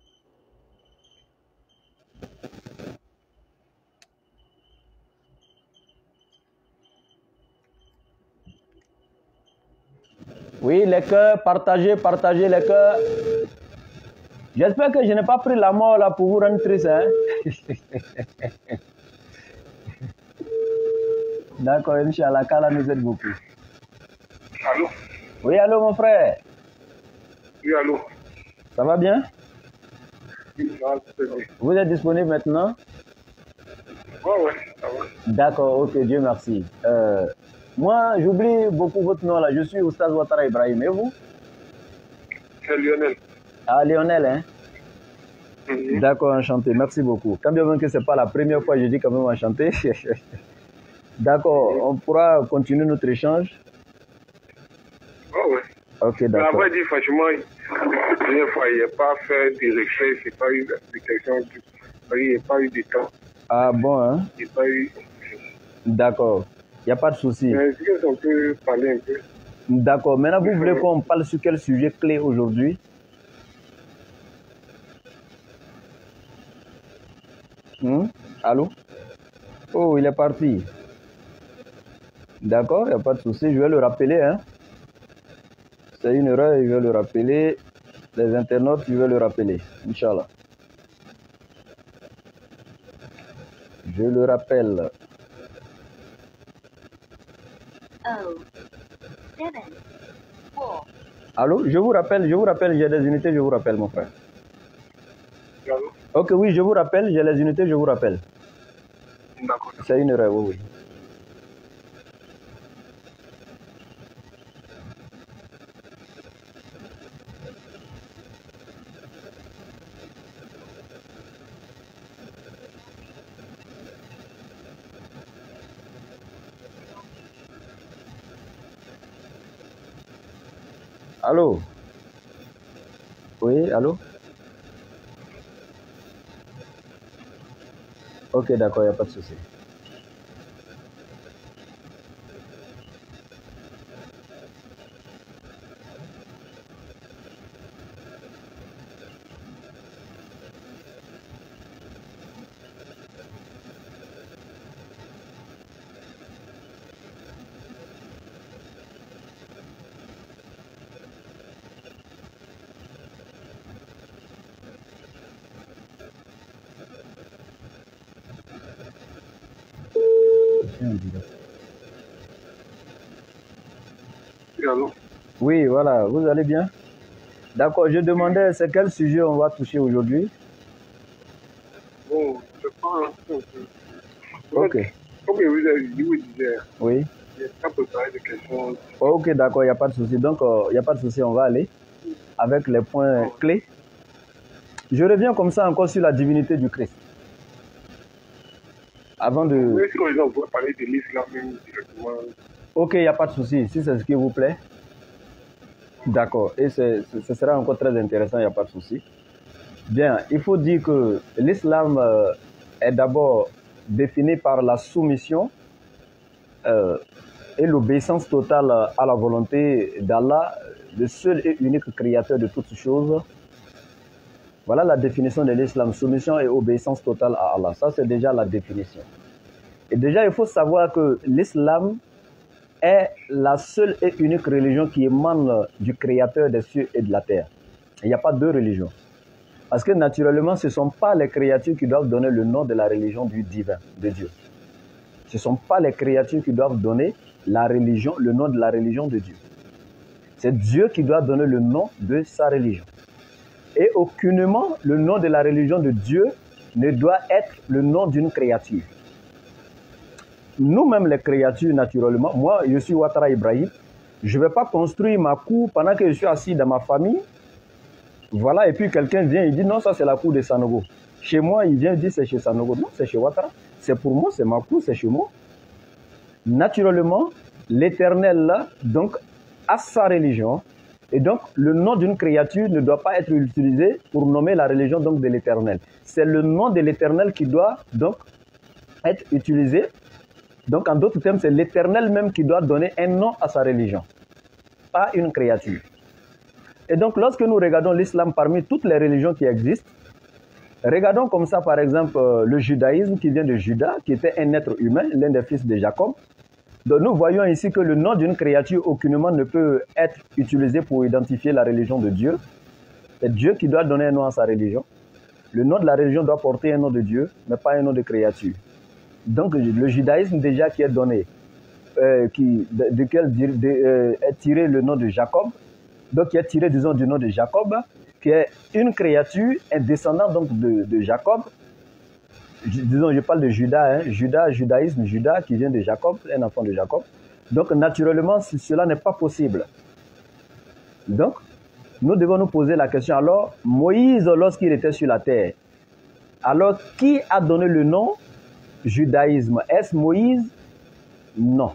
Oui, les cœurs, partagez les cœurs. J'espère que je n'ai pas pris la mort là pour vous rendre triste. Hein? D'accord, Inch'Allah, qu'Allah nous aide beaucoup. Allô? Oui, allô mon frère. Oui, allô? Ça va bien? Oui, ça va, c'est bien. Vous êtes disponible maintenant? Ouais, ça va. D'accord, ok, Dieu merci. Moi, j'oublie beaucoup votre nom là. Je suis Oustaz Ouattara Ibrahim. Et vous? C'est Lionel. Ah, Lionel, hein? D'accord, enchanté. Merci beaucoup. Quand bien même que ce n'est pas la première fois, je dis quand même enchanté. D'accord, on pourra continuer notre échange. Ouais. Ok, d'accord. Mais après, dit franchement, la première fois, il n'y a pas fait de recherche, il n'y a pas eu d'application, il n'y a pas eu de temps. Ah bon, hein? Il n'y a pas eu. D'accord, il n'y a pas de souci. Est-ce qu'on peut parler un peu? D'accord, maintenant vous voulez qu'on parle sur quel sujet clé aujourd'hui? Allô? Oh, il est parti. D'accord, il n'y a pas de souci, je vais le rappeler. Hein? C'est une erreur, je vais le rappeler. Les internautes, je vais le rappeler. Inch'Allah. Je le rappelle. Allô, je vous rappelle, j'ai des unités, je vous rappelle, mon frère. Allô? Ok, oui, je vous rappelle, j'ai les unités, je vous rappelle. D'accord. C'est une erreur, oui. Allô? Oui, allô? Ok, d'accord, il n'y a pas de souci. Oui, allô? Oui, voilà, vous allez bien? D'accord, je demandais c'est quel sujet on va toucher aujourd'hui? Bon, je pense que... Ok. Comme je vous disais, Oui. il n'y a pas préparé de questions. Ok, d'accord, il n'y a pas de souci. Donc, il n'y a pas de souci, on va aller avec les points clés. Je reviens comme ça encore sur la divinité du Christ. Avant de... Oui, si on peut parler de l'islam même directement. Ok, il n'y a pas de souci, si c'est ce qui vous plaît. D'accord, et ce sera encore très intéressant, il n'y a pas de souci. Bien, il faut dire que l'islam est d'abord défini par la soumission et l'obéissance totale à la volonté d'Allah, le seul et unique créateur de toutes choses. Voilà la définition de l'islam, soumission et obéissance totale à Allah. Ça, c'est déjà la définition. Et déjà, il faut savoir que l'islam est la seule et unique religion qui émane du créateur des cieux et de la terre. Il n'y a pas deux religions. Parce que naturellement, ce ne sont pas les créatures qui doivent donner le nom de la religion du divin, de Dieu. Ce ne sont pas les créatures qui doivent donner la religion, le nom de la religion de Dieu. C'est Dieu qui doit donner le nom de sa religion. Et aucunement, le nom de la religion de Dieu ne doit être le nom d'une créature. Nous-mêmes, les créatures, naturellement, moi, je suis Ouattara Ibrahim, je ne vais pas construire ma cour pendant que je suis assis dans ma famille. Voilà, et puis quelqu'un vient et dit non, ça c'est la cour de Sanogo. Chez moi, il vient dire c'est chez Sanogo. Non, c'est chez Ouattara. C'est pour moi, c'est ma cour, c'est chez moi. Naturellement, l'Éternel, là, donc, a sa religion. Et donc, le nom d'une créature ne doit pas être utilisé pour nommer la religion donc, de l'Éternel. C'est le nom de l'Éternel qui doit donc être utilisé. Donc, en d'autres termes, c'est l'Éternel même qui doit donner un nom à sa religion, pas une créature. Et donc, lorsque nous regardons l'islam parmi toutes les religions qui existent, regardons comme ça, par exemple, le judaïsme qui vient de Judas, qui était un être humain, l'un des fils de Jacob. Donc, nous voyons ici que le nom d'une créature aucunement ne peut être utilisé pour identifier la religion de Dieu. C'est Dieu qui doit donner un nom à sa religion. Le nom de la religion doit porter un nom de Dieu, mais pas un nom de créature. Donc, le judaïsme déjà qui est donné, duquel est tiré le nom de Jacob, donc qui est tiré, disons, du nom de Jacob, qui est une créature, un descendant donc de Jacob. Disons, je parle de Judas, hein, judaïsme, Judas qui vient de Jacob, un enfant de Jacob. Donc, naturellement, cela n'est pas possible. Donc, nous devons nous poser la question, alors, Moïse, lorsqu'il était sur la terre, alors, qui a donné le nom judaïsme? Est-ce Moïse? Non.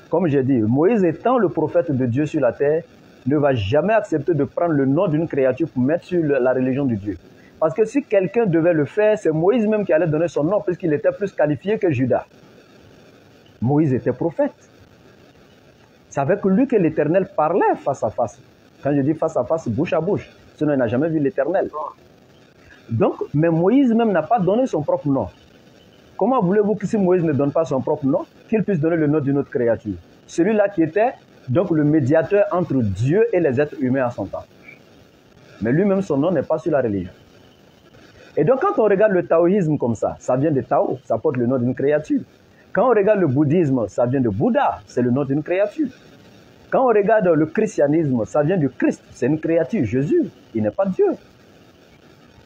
Comme j'ai dit, Moïse étant le prophète de Dieu sur la terre, ne va jamais accepter de prendre le nom d'une créature pour mettre sur la religion de Dieu. Parce que si quelqu'un devait le faire, c'est Moïse même qui allait donner son nom, puisqu'il était plus qualifié que Judas. Moïse était prophète. C'est avec lui que l'Éternel parlait face à face. Quand je dis face à face, bouche à bouche. Sinon, il n'a jamais vu l'Éternel. Donc, mais Moïse même n'a pas donné son propre nom. Comment voulez-vous que si Moïse ne donne pas son propre nom, qu'il puisse donner le nom d'une autre créature? Celui-là qui était donc le médiateur entre Dieu et les êtres humains à son temps. Mais lui-même, son nom n'est pas sur la religion. Et donc, quand on regarde le taoïsme comme ça vient de Tao, ça porte le nom d'une créature. Quand on regarde le bouddhisme, ça vient de Bouddha, c'est le nom d'une créature. Quand on regarde le christianisme, ça vient du Christ, c'est une créature, Jésus, il n'est pas Dieu.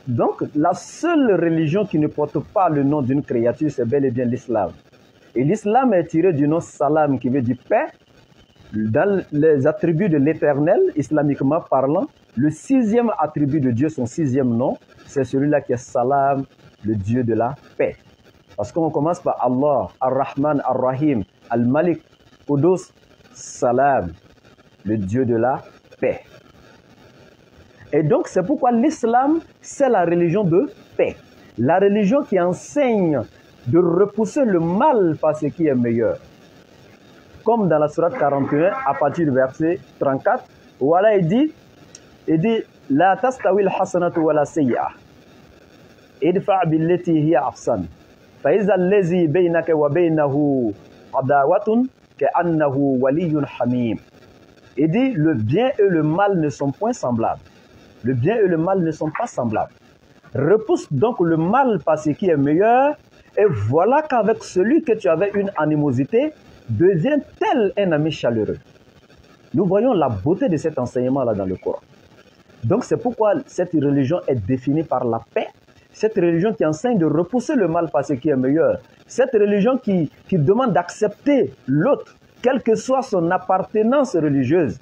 Donc, la seule religion qui ne porte pas le nom d'une créature, c'est bel et bien l'islam. Et l'islam est tiré du nom salam, qui veut dire paix. Dans les attributs de l'Éternel, islamiquement parlant, le 6e attribut de Dieu, son 6e nom, c'est celui-là qui est Salam, le Dieu de la paix. Parce qu'on commence par Allah, Ar-Rahman, Ar-Rahim, Al-Malik, Qudus, Salam, le Dieu de la paix. Et donc, c'est pourquoi l'islam, c'est la religion de paix. La religion qui enseigne de repousser le mal par ce qui est meilleur. Comme dans la sourate 41, à partir du verset 34, voilà, il dit, La tastawi al-hasanatu wa la sayyi'a. Idfa' billati hiya ahsan. Fa iza allazi baynaka wa baynahu adawatun ka'annahu waliyyun hamim. Il dit, le bien et le mal ne sont point semblables. Le bien et le mal ne sont pas semblables. Repousse donc le mal par ce qui est meilleur, et voilà qu'avec celui que tu avais une animosité, devient tel un ami chaleureux. Nous voyons la beauté de cet enseignement-là dans le Coran. Donc c'est pourquoi cette religion est définie par la paix. Cette religion qui enseigne de repousser le mal par ce qui est meilleur. Cette religion qui demande d'accepter l'autre, quelle que soit son appartenance religieuse.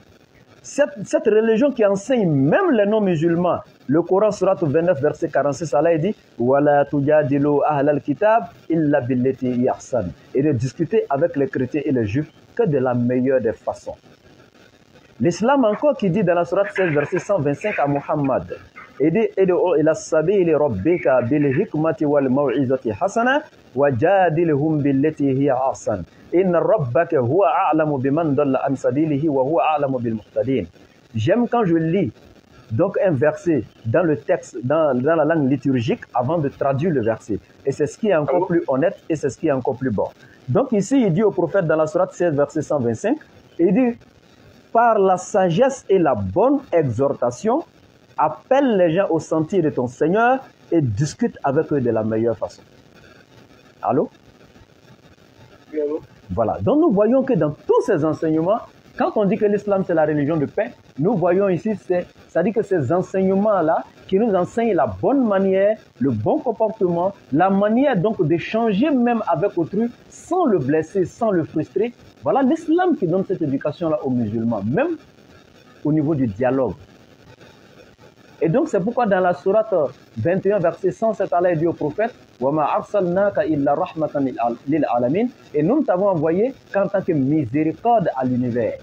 Cette religion qui enseigne même les non-musulmans. Le Coran, sourate 29, verset 46, Allah dit « Wala tujadilu ahlal kitab illa billati hi ahsan » et de discuter avec les chrétiens et les juifs que de la meilleure des façons. L'islam encore qui dit dans la sourate 16, verset 125 à Muhammad, il dit « Id'u ila sabili rabbika bil hikmati wal maw'izati hasana wa jadilhum billati hi ahsan. Inna rabbaka huwa a'lamu biman dalla an sabilihi wa huwa a'lamu bil muhtadin » J'aime quand je lis donc un verset dans le texte, dans la langue liturgique, avant de traduire le verset. Et c'est ce qui est encore plus honnête et c'est ce qui est encore plus bon. Donc ici, il dit au prophète dans la sourate 16, verset 125, il dit, par la sagesse et la bonne exhortation, appelle les gens au sentier de ton Seigneur et discute avec eux de la meilleure façon. Allô? Oui, allô? Voilà. Donc nous voyons que dans tous ces enseignements, quand on dit que l'islam c'est la religion de paix, nous voyons ici, c'est-à-dire que ces enseignements-là qui nous enseignent la bonne manière, le bon comportement, la manière donc d'échanger même avec autrui sans le blesser, sans le frustrer. Voilà l'islam qui donne cette éducation-là aux musulmans, même au niveau du dialogue. Et donc c'est pourquoi dans la sourate 21 verset 107, Allah dit au prophète وَمَا أَرْسَلْنَاكَ إِلَّا رَحْمَةً لِلْعَالَمِينَ, et nous ne t'avons envoyé qu'en tant que miséricorde à l'univers.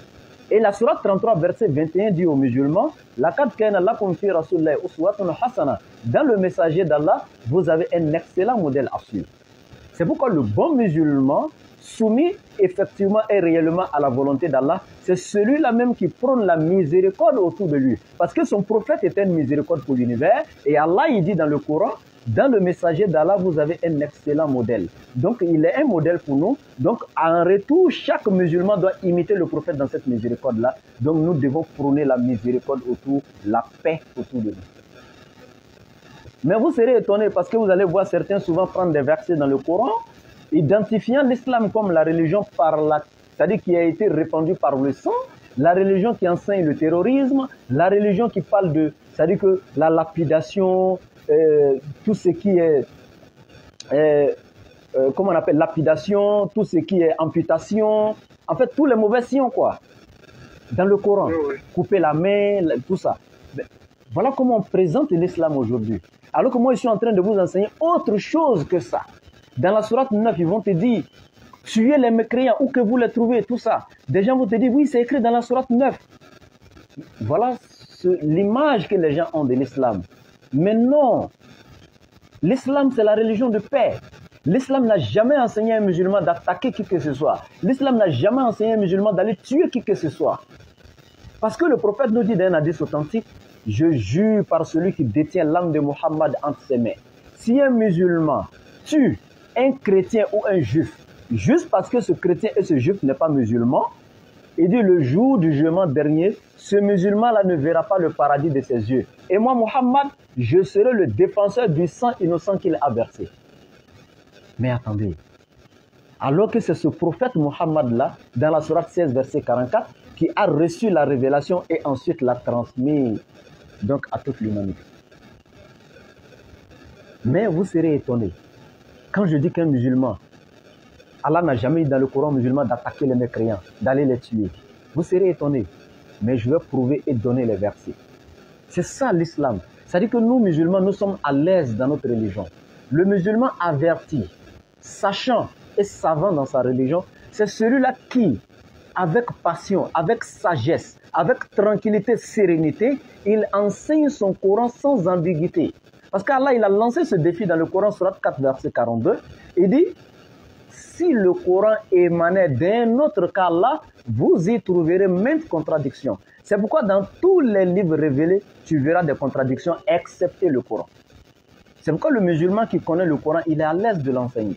Et la sourate 33 verset 21 dit aux musulmans لَقَدْ كَانَ لَكُمْ فِي رَسُولِ اللَّهِ أُسْوَةٌ حَسَنَةٌ, dans le messager d'Allah vous avez un excellent modèle à suivre. C'est pourquoi le bon musulman soumis effectivement et réellement à la volonté d'Allah, c'est celui-là même qui prône la miséricorde autour de lui. Parce que son prophète était une miséricorde pour l'univers. Et Allah, il dit dans le Coran, dans le messager d'Allah, vous avez un excellent modèle. Donc, il est un modèle pour nous. Donc, en retour, chaque musulman doit imiter le prophète dans cette miséricorde-là. Donc, nous devons prôner la miséricorde autour, la paix autour de nous. Mais vous serez étonnés parce que vous allez voir certains souvent prendre des versets dans le Coran, identifiant l'islam comme la religion c'est-à-dire qui a été répandue par le sang, la religion qui enseigne le terrorisme, la religion qui parle de, c'est-à-dire que la lapidation, tout ce qui est, comment on appelle, lapidation, tout ce qui est amputation, en fait tous les mauvais signes quoi, dans le Coran, couper la main, tout ça. Voilà comment on présente l'islam aujourd'hui. Alors que moi je suis en train de vous enseigner autre chose que ça. Dans la sourate 9, ils vont te dire, tuez les mécréants, où que vous les trouvez, tout ça. Des gens vont te dire, oui, c'est écrit dans la sourate 9. Voilà l'image que les gens ont de l'islam. Mais non, l'islam c'est la religion de paix. L'islam n'a jamais enseigné à un musulman d'attaquer qui que ce soit. L'islam n'a jamais enseigné à un musulman d'aller tuer qui que ce soit. Parce que le prophète nous dit dans un hadith authentique, je jure par celui qui détient l'âme de Mohammed entre ses mains. Si un musulman tue un chrétien ou un juif, juste parce que ce chrétien et ce juif n'est pas musulman, il dit le jour du jugement dernier, ce musulman-là ne verra pas le paradis de ses yeux. Et moi, Mohammed, je serai le défenseur du sang innocent qu'il a versé. Mais attendez, alors que c'est ce prophète Mohammed-là, dans la sourate 16, verset 44, qui a reçu la révélation et ensuite l'a transmise donc à toute l'humanité. Mais vous serez étonnés. Quand je dis qu'un musulman, Allah n'a jamais dit dans le Coran musulman d'attaquer les mécréants, d'aller les tuer. Vous serez étonnés. Mais je vais prouver et donner les versets. C'est ça l'islam. C'est-à-dire que nous musulmans, nous sommes à l'aise dans notre religion. Le musulman averti, sachant et savant dans sa religion, c'est celui-là qui, avec passion, avec sagesse, avec tranquillité, sérénité, il enseigne son Coran sans ambiguïté. Parce qu'Allah, il a lancé ce défi dans le Coran, sourate 4, verset 42. Il dit, si le Coran émanait d'un autre qu'Allah, vous y trouverez maintes contradictions. C'est pourquoi dans tous les livres révélés, tu verras des contradictions, excepté le Coran. C'est pourquoi le musulman qui connaît le Coran, il est à l'aise de l'enseigner.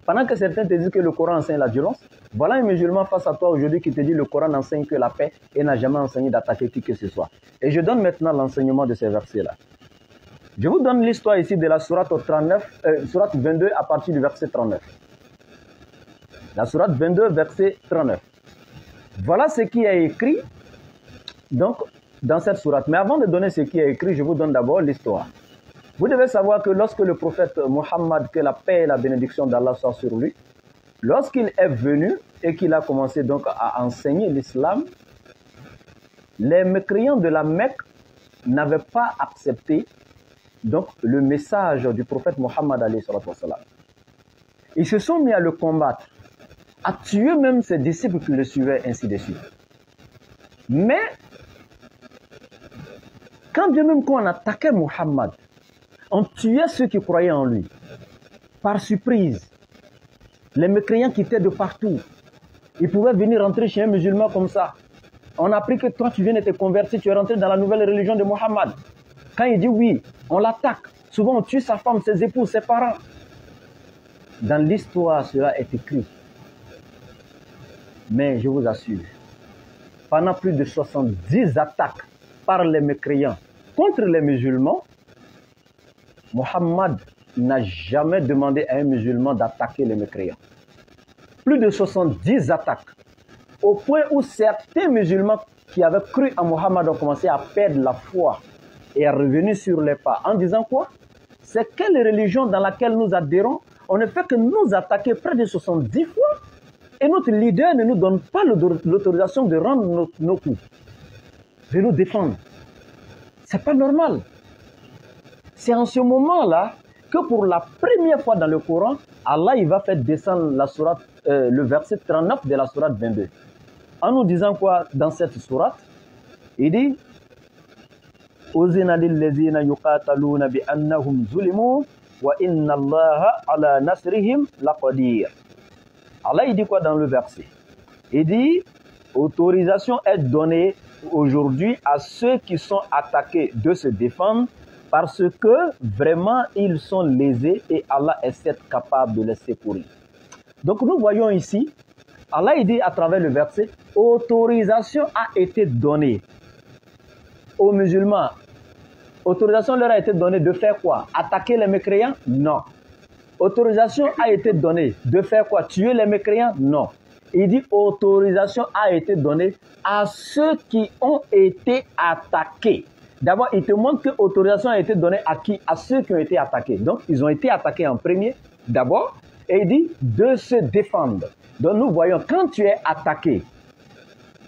Pendant que certains te disent que le Coran enseigne la violence, voilà un musulman face à toi aujourd'hui qui te dit que le Coran n'enseigne que la paix et n'a jamais enseigné d'attaquer qui que ce soit. Et je donne maintenant l'enseignement de ces versets-là. Je vous donne l'histoire ici de la sourate 22 à partir du verset 39. La sourate 22, verset 39. Voilà ce qui est écrit donc, dans cette sourate. Mais avant de donner ce qui est écrit, je vous donne d'abord l'histoire. Vous devez savoir que lorsque le prophète Mohammed, que la paix et la bénédiction d'Allah soient sur lui, lorsqu'il est venu et qu'il a commencé donc à enseigner l'islam, les mécréants de la Mecque n'avaient pas accepté donc le message du prophète Mohammed alayhi salatu wassalam. Ils se sont mis à le combattre, à tuer même ses disciples qui le suivaient, ainsi de suite. Mais quand bien même qu'on attaquait Mohammed, on tuait ceux qui croyaient en lui. Par surprise, les mécréants qui étaient de partout, ils pouvaient venir rentrer chez un musulman comme ça. On a appris que toi tu viens de te convertir, tu es rentré dans la nouvelle religion de Mohammed. Quand il dit oui, on l'attaque. Souvent on tue sa femme, ses épouses, ses parents. Dans l'histoire, cela est écrit. Mais je vous assure, pendant plus de 70 attaques par les mécréants contre les musulmans, Mohammed n'a jamais demandé à un musulman d'attaquer les mécréants. Plus de 70 attaques. Au point où certains musulmans qui avaient cru en Mohammed ont commencé à perdre la foi et à revenir sur les pas en disant quoi? C'est quelle religion dans laquelle nous adhérons? On ne fait que nous attaquer près de 70 fois et notre leader ne nous donne pas l'autorisation de rendre nos coups, de nous défendre. C'est pas normal. C'est en ce moment-là que pour la première fois dans le Coran, Allah il va faire descendre la sourate, le verset 39 de la sourate 22. En nous disant quoi dans cette sourate? Il dit Uzina lillazina yuqataluna bi annahum zulimu wa inna Allaha ala nasrihim laqadir. Allah il dit quoi dans le verset? Il dit autorisation est donnée aujourd'hui à ceux qui sont attaqués de se défendre parce que vraiment ils sont lésés et Allah est certes capable de les secourir. Donc nous voyons ici, Allah il dit à travers le verset, autorisation a été donnée aux musulmans. Autorisation leur a été donnée de faire quoi? Attaquer les mécréants? Non. Autorisation a été donnée de faire quoi? Tuer les mécréants? Non. Il dit autorisation a été donnée à ceux qui ont été attaqués. D'abord, il te montre que l'autorisation a été donnée à qui? À ceux qui ont été attaqués. Donc, ils ont été attaqués en premier, d'abord, et il dit de se défendre. Donc, nous voyons, quand tu es attaqué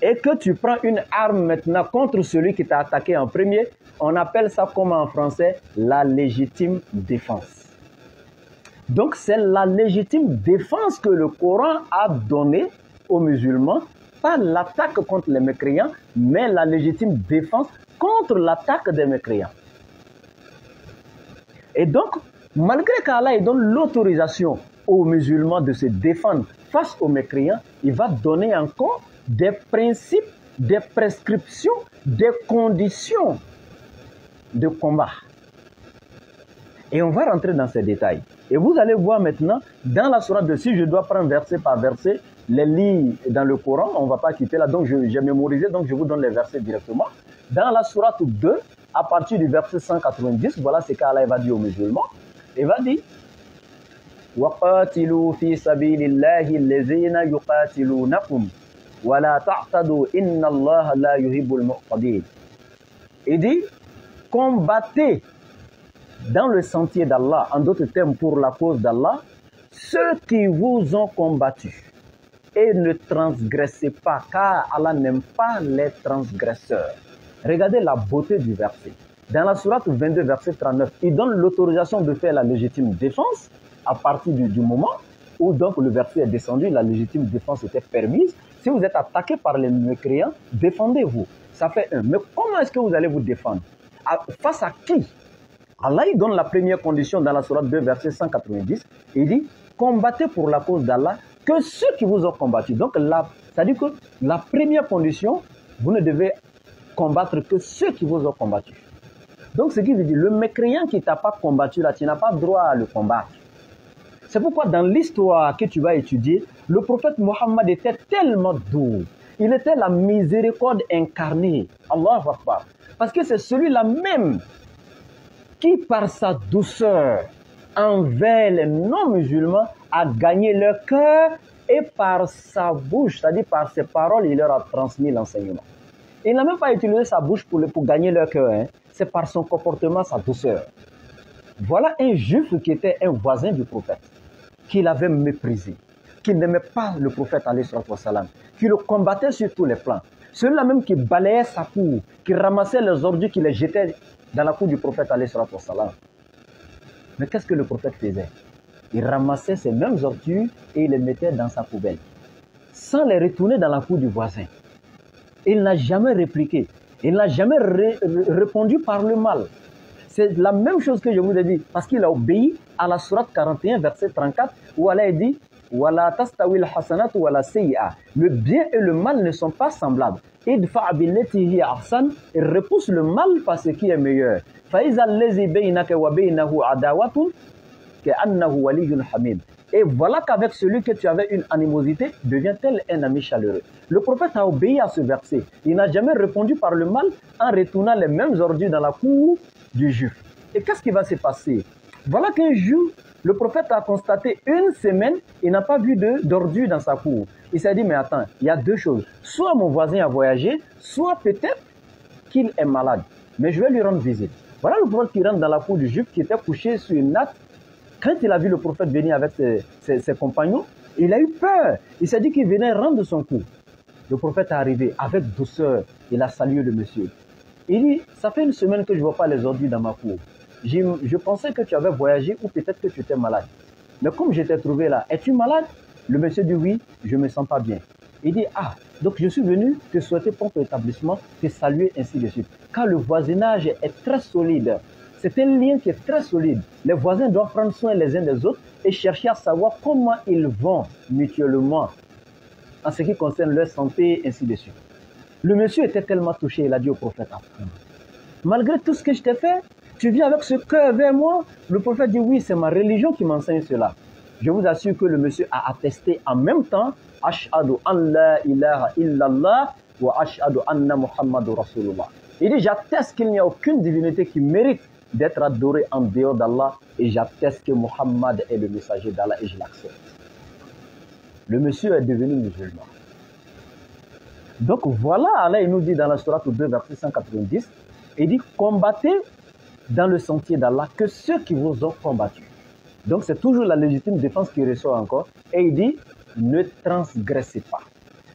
et que tu prends une arme maintenant contre celui qui t'a attaqué en premier, on appelle ça, comme en français, la légitime défense. Donc, c'est la légitime défense que le Coran a donnée aux musulmans, pas l'attaque contre les mécréants, mais la légitime défense contre l'attaque des mécréants. Et donc, malgré qu'Allah donne l'autorisation aux musulmans de se défendre face aux mécréants, il va donner encore des principes, des prescriptions, des conditions de combat. Et on va rentrer dans ces détails. Et vous allez voir maintenant, dans la sourate de, si je dois prendre verset par verset, les lire dans le Coran, on ne va pas quitter là, donc j'ai mémorisé, donc je vous donne les versets directement. Dans la sourate 2, à partir du verset 190, voilà ce qu'Allah va dire aux musulmans. Il va dire وَقَاتِلُوا فِي سَبِيلِ اللَّهِ الَّذِينَ يُقَاتِلُونَكُمْ وَلَا تَعْتَدُوا إِنَّ اللَّهَ لَا يُحِبُّ الْمُعْتَدِينَ. Il dit, combattez dans le sentier d'Allah, en d'autres termes pour la cause d'Allah, ceux qui vous ont combattu. Et ne transgressez pas, car Allah n'aime pas les transgresseurs. Regardez la beauté du verset. Dans la sourate 22, verset 39, il donne l'autorisation de faire la légitime défense à partir du moment où donc le verset est descendu, la légitime défense était permise. Si vous êtes attaqué par les mécréants, défendez-vous. Ça fait un. Mais comment est-ce que vous allez vous défendre? Face à qui? Allah il donne la première condition dans la sourate 2, verset 190. Il dit, combattez pour la cause d'Allah que ceux qui vous ont combattu. Donc, ça dit que la première condition, vous ne devez combattre que ceux qui vous ont combattu. Donc, ce qui veut dire, le mécréant qui ne t'a pas combattu, là, tu n'as pas droit à le combattre. C'est pourquoi dans l'histoire que tu vas étudier, le prophète Mohammed était tellement doux. Il était la miséricorde incarnée. Allahu Akbar. Parce que c'est celui-là même qui, par sa douceur envers les non-musulmans, a gagné leur cœur et par sa bouche, c'est-à-dire par ses paroles, il leur a transmis l'enseignement. Il n'a même pas utilisé sa bouche pour gagner leur cœur. Hein. C'est par son comportement, sa douceur. Voilà un juif qui était un voisin du prophète, qu'il avait méprisé, qu'il n'aimait pas le prophète, qui le combattait sur tous les plans. Celui-là même qui balayait sa cour, qui ramassait les ordures, qui les jetait dans la cour du prophète. Mais qu'est-ce que le prophète faisait? Il ramassait ces mêmes ordures et il les mettait dans sa poubelle, sans les retourner dans la cour du voisin. Il n'a jamais répliqué. Il n'a jamais répondu par le mal. C'est la même chose que je vous ai dit, parce qu'il a obéi à la sourate 41, verset 34, où Allah dit وَلَا تَسْتَوِي الْحَسَنَاتُ وَلَا سَيِّئَةُ. Le bien et le mal ne sont pas semblables. إِدْفَعْ بِالَّتِي هِيَ أَحْسَنُ. Il repousse le mal par ce qui est meilleur. فَإِذَا الَّذِي بَيْنَكَ وَبَيْنَهُ عَدَاوَةٌ كَأَنَّهُ وَلِيٌّ حَمِيمٌ. Et voilà qu'avec celui que tu avais une animosité, devient tel un ami chaleureux. Le prophète a obéi à ce verset. Il n'a jamais répondu par le mal en retournant les mêmes ordures dans la cour du juif. Et qu'est-ce qui va se passer? Voilà qu'un jour, le prophète a constaté une semaine, il n'a pas vu d'ordures dans sa cour. Il s'est dit, mais attends, il y a deux choses. Soit mon voisin a voyagé, soit peut-être qu'il est malade. Mais je vais lui rendre visite. Voilà le prophète qui rentre dans la cour du juif qui était couché sur une natte. Quand il a vu le prophète venir avec ses compagnons, il a eu peur. Il s'est dit qu'il venait rendre son coup. Le prophète est arrivé avec douceur. Il a salué le monsieur. Il dit, ça fait une semaine que je ne vois pas les ordures dans ma cour. Je pensais que tu avais voyagé ou peut-être que tu étais malade. Mais comme je t'ai trouvé là, es-tu malade? Le monsieur dit oui, je ne me sens pas bien. Il dit, ah, donc je suis venu te souhaiter prompt établissement, te saluer, ainsi de suite. Car le voisinage est très solide. C'est un lien qui est très solide. Les voisins doivent prendre soin les uns des autres et chercher à savoir comment ils vont mutuellement en ce qui concerne leur santé, ainsi de suite. Le monsieur était tellement touché, il a dit au prophète, malgré tout ce que je t'ai fait, tu viens avec ce cœur vers moi? Le prophète dit, oui, c'est ma religion qui m'enseigne cela. Je vous assure que le monsieur a attesté en même temps, Ashhadu an la ilaha illallah wa ashhadu anna Muhammadur Rasulullah. Il dit, j'atteste qu'il n'y a aucune divinité qui mérite d'être adorée en dehors d'Allah et j'atteste que Muhammad est le messager d'Allah et je l'accepte. Le monsieur est devenu musulman. Donc voilà, Allah il nous dit dans la sourate 2, verset 190, il dit, combattez dans le sentier d'Allah que ceux qui vous ont combattu. Donc c'est toujours la légitime défense qui ressort encore. Et il dit, ne transgressez pas.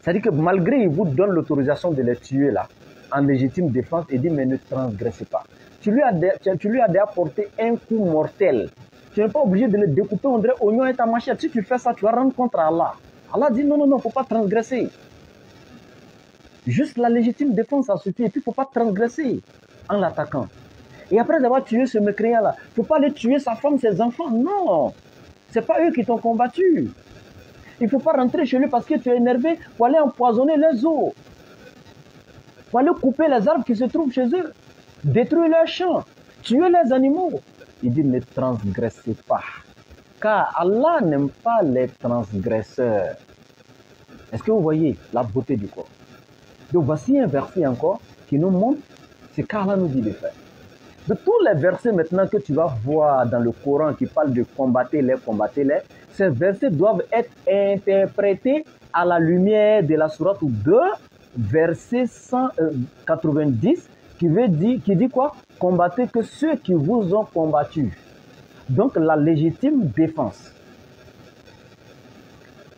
C'est-à-dire que malgré il vous donne l'autorisation de les tuer là, en légitime défense, il dit, mais ne transgressez pas. Tu lui as déjà porté un coup mortel. Tu n'es pas obligé de le découper, on dirait oignon et ta machette. Si tu fais ça, tu vas rendre compte à Allah. Allah dit, non, non, non, il ne faut pas transgresser. Juste la légitime défense, ça suffit. Et puis, il ne faut pas transgresser en l'attaquant. Et après avoir tué ce mécréant-là, il ne faut pas aller tuer sa femme, ses enfants. Non, ce n'est pas eux qui t'ont combattu. Il ne faut pas rentrer chez lui parce que tu es énervé pour aller empoisonner les eaux. Pour aller couper les arbres qui se trouvent chez eux. Détruire leurs champs. Tuer les animaux. Il dit ne transgressez pas. Car Allah n'aime pas les transgresseurs. Est-ce que vous voyez la beauté du corps? Donc voici un verset encore qui nous montre ce qu'Allah nous dit de faire. De tous les versets maintenant que tu vas voir dans le Coran qui parlent de combattez-les, ces versets doivent être interprétés à la lumière de la sourate 2, verset 190, qui dit quoi? Combattez que ceux qui vous ont combattu. Donc la légitime défense.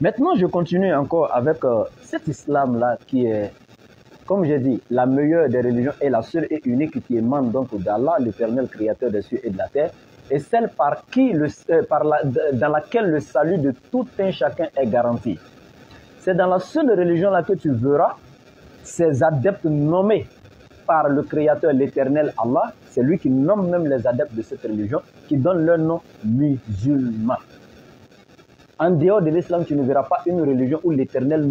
Maintenant, je continue encore avec cet islam-là qui est, comme j'ai dit, la meilleure des religions et la seule et unique qui émane donc d'Allah, l'éternel créateur des cieux et de la terre, et celle dans laquelle le salut de tout un chacun est garanti. C'est dans la seule religion-là que tu verras ces adeptes nommés par le créateur, l'éternel Allah. C'est lui qui nomme même les adeptes de cette religion, qui donne leur nom musulman. En dehors de l'islam, tu ne verras pas une religion où l'éternel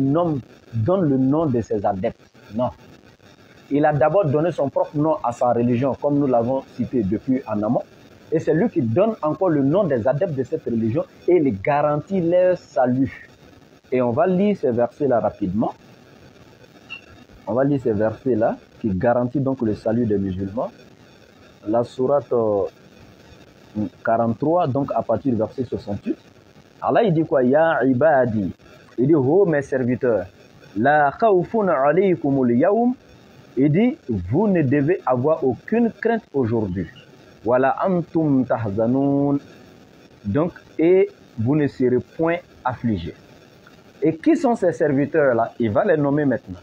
donne le nom de ses adeptes. Non. Il a d'abord donné son propre nom à sa religion, comme nous l'avons cité depuis en amont. Et c'est lui qui donne encore le nom des adeptes de cette religion et il garantit leur salut. Et on va lire ces versets-là rapidement. On va lire ces versets-là qui garantissent donc le salut des musulmans. La sourate 43, donc à partir du verset 68. Allah il dit quoi? Ya ibadi. Il dit, oh mes serviteurs, la khawfun alaykumul yawm. Il dit, vous ne devez avoir aucune crainte aujourd'hui. Wala antum tahzanoun. Donc, et vous ne serez point affligés. Et qui sont ces serviteurs-là? Il va les nommer maintenant.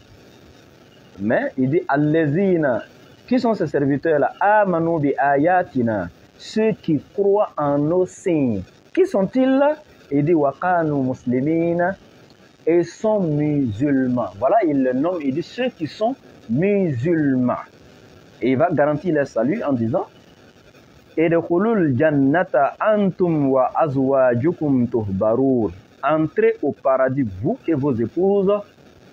Mais il dit, allazina. Qui sont ces serviteurs-là? Amanu bi ayatina. Ceux qui croient en nos signes. Qui sont-ils? Il dit, waqanu muslimina. Et sont musulmans. Voilà, il le nomme, il dit ceux qui sont musulmans. Et il va garantir leur salut en disant, Edkhulul jannata antum wa azwajukum tuhbarun. Entrez au paradis, vous et vos épouses,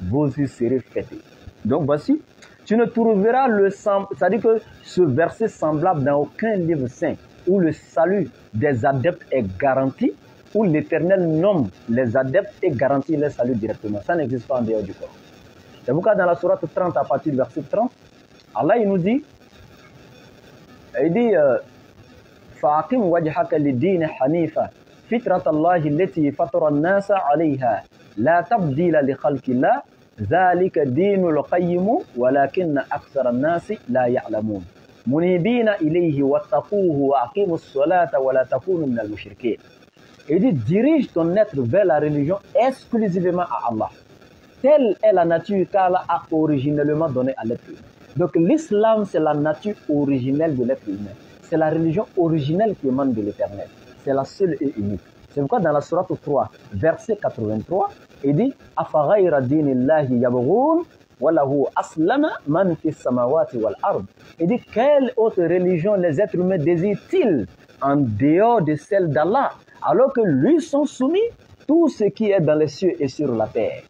vous y serez fêtés. Donc voici, tu ne trouveras c'est-à-dire que ce verset semblable dans aucun livre saint où le salut des adeptes est garanti, où l'Éternel nomme les adeptes et garantit leur salut directement. Ça n'existe pas en dehors du corps. C'est pourquoi dans la sourate 30, à partir du verset 30, Allah il nous dit, فَأَقِمْ وَجْهَكَ لِلدِّينِ حَنِيفًا فِطْرَةَ اللَّهِ الَّتِي فَطَرَ النَّاسَ عَلَيْهَا لَا تَبْدِيلَ لِخَلْقِ اللَّهِ ذَلِكَ الدِّينُ الْقَيِّمُ وَلَكِنَّ أَكْثَرَ النَّاسِ لَا يَعْلَمُونَ مُنِيبِينَ إِلَيْهِ وَاتَّقُوهُ وَأَقِيمُوا الصَّلَاةَ وَلَا تَكُونُوا مِنَ الْمُشْرِكِينَ. Il dit, dirige ton être vers la religion exclusivement à Allah. Telle est la nature qu'Allah a originellement donnée à l'être humain. Donc l'islam, c'est la nature originelle de l'être humain. C'est la religion originelle qui émane de l'éternel. C'est la seule et unique. C'est pourquoi dans la sourate 3, verset 83, il dit « Afaghayra dinillahi yabghun wa lahu aslama man fis samawati wal ard » Il dit « Quelle autre religion les êtres humains désirent-ils en dehors de celle d'Allah, alors que lui sont soumis tout ce qui est dans les cieux et sur la terre. »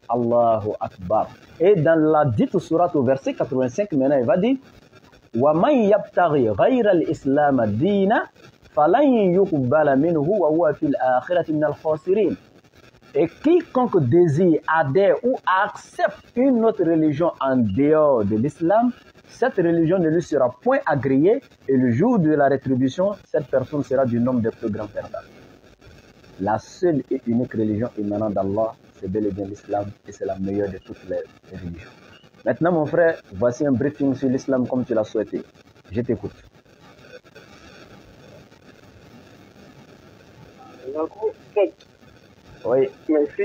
Allahu Akbar. Et dans la dite sourate au verset 85, maintenant il va dire وَمَنْ يَبْتَغِي غَيْرَ الْإِسْلَامَ دِينًا فَلَنْ يُقْبَلَ مِنْهُ وَهُوَ فِي الْآخِرَةِ مِنَ الْخَاسِرِينَ. Et quiconque désire, adhère ou accepte une autre religion en dehors de l'islam, cette religion ne lui sera point agréée et le jour de la rétribution, cette personne sera du nombre des plus grands perdants. La seule et unique religion émanant d'Allah, c'est bel et bien l'islam et c'est la meilleure de toutes les religions. Maintenant, mon frère, voici un briefing sur l'islam comme tu l'as souhaité. Je t'écoute. Oui. Merci.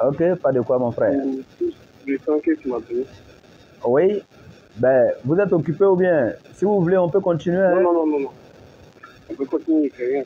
Ok, pas de quoi, mon frère. Du temps que tu m'as donné. Oui. Ben, vous êtes occupé ou bien, si vous voulez, on peut continuer. Hein? Non. On peut continuer, c'est rien.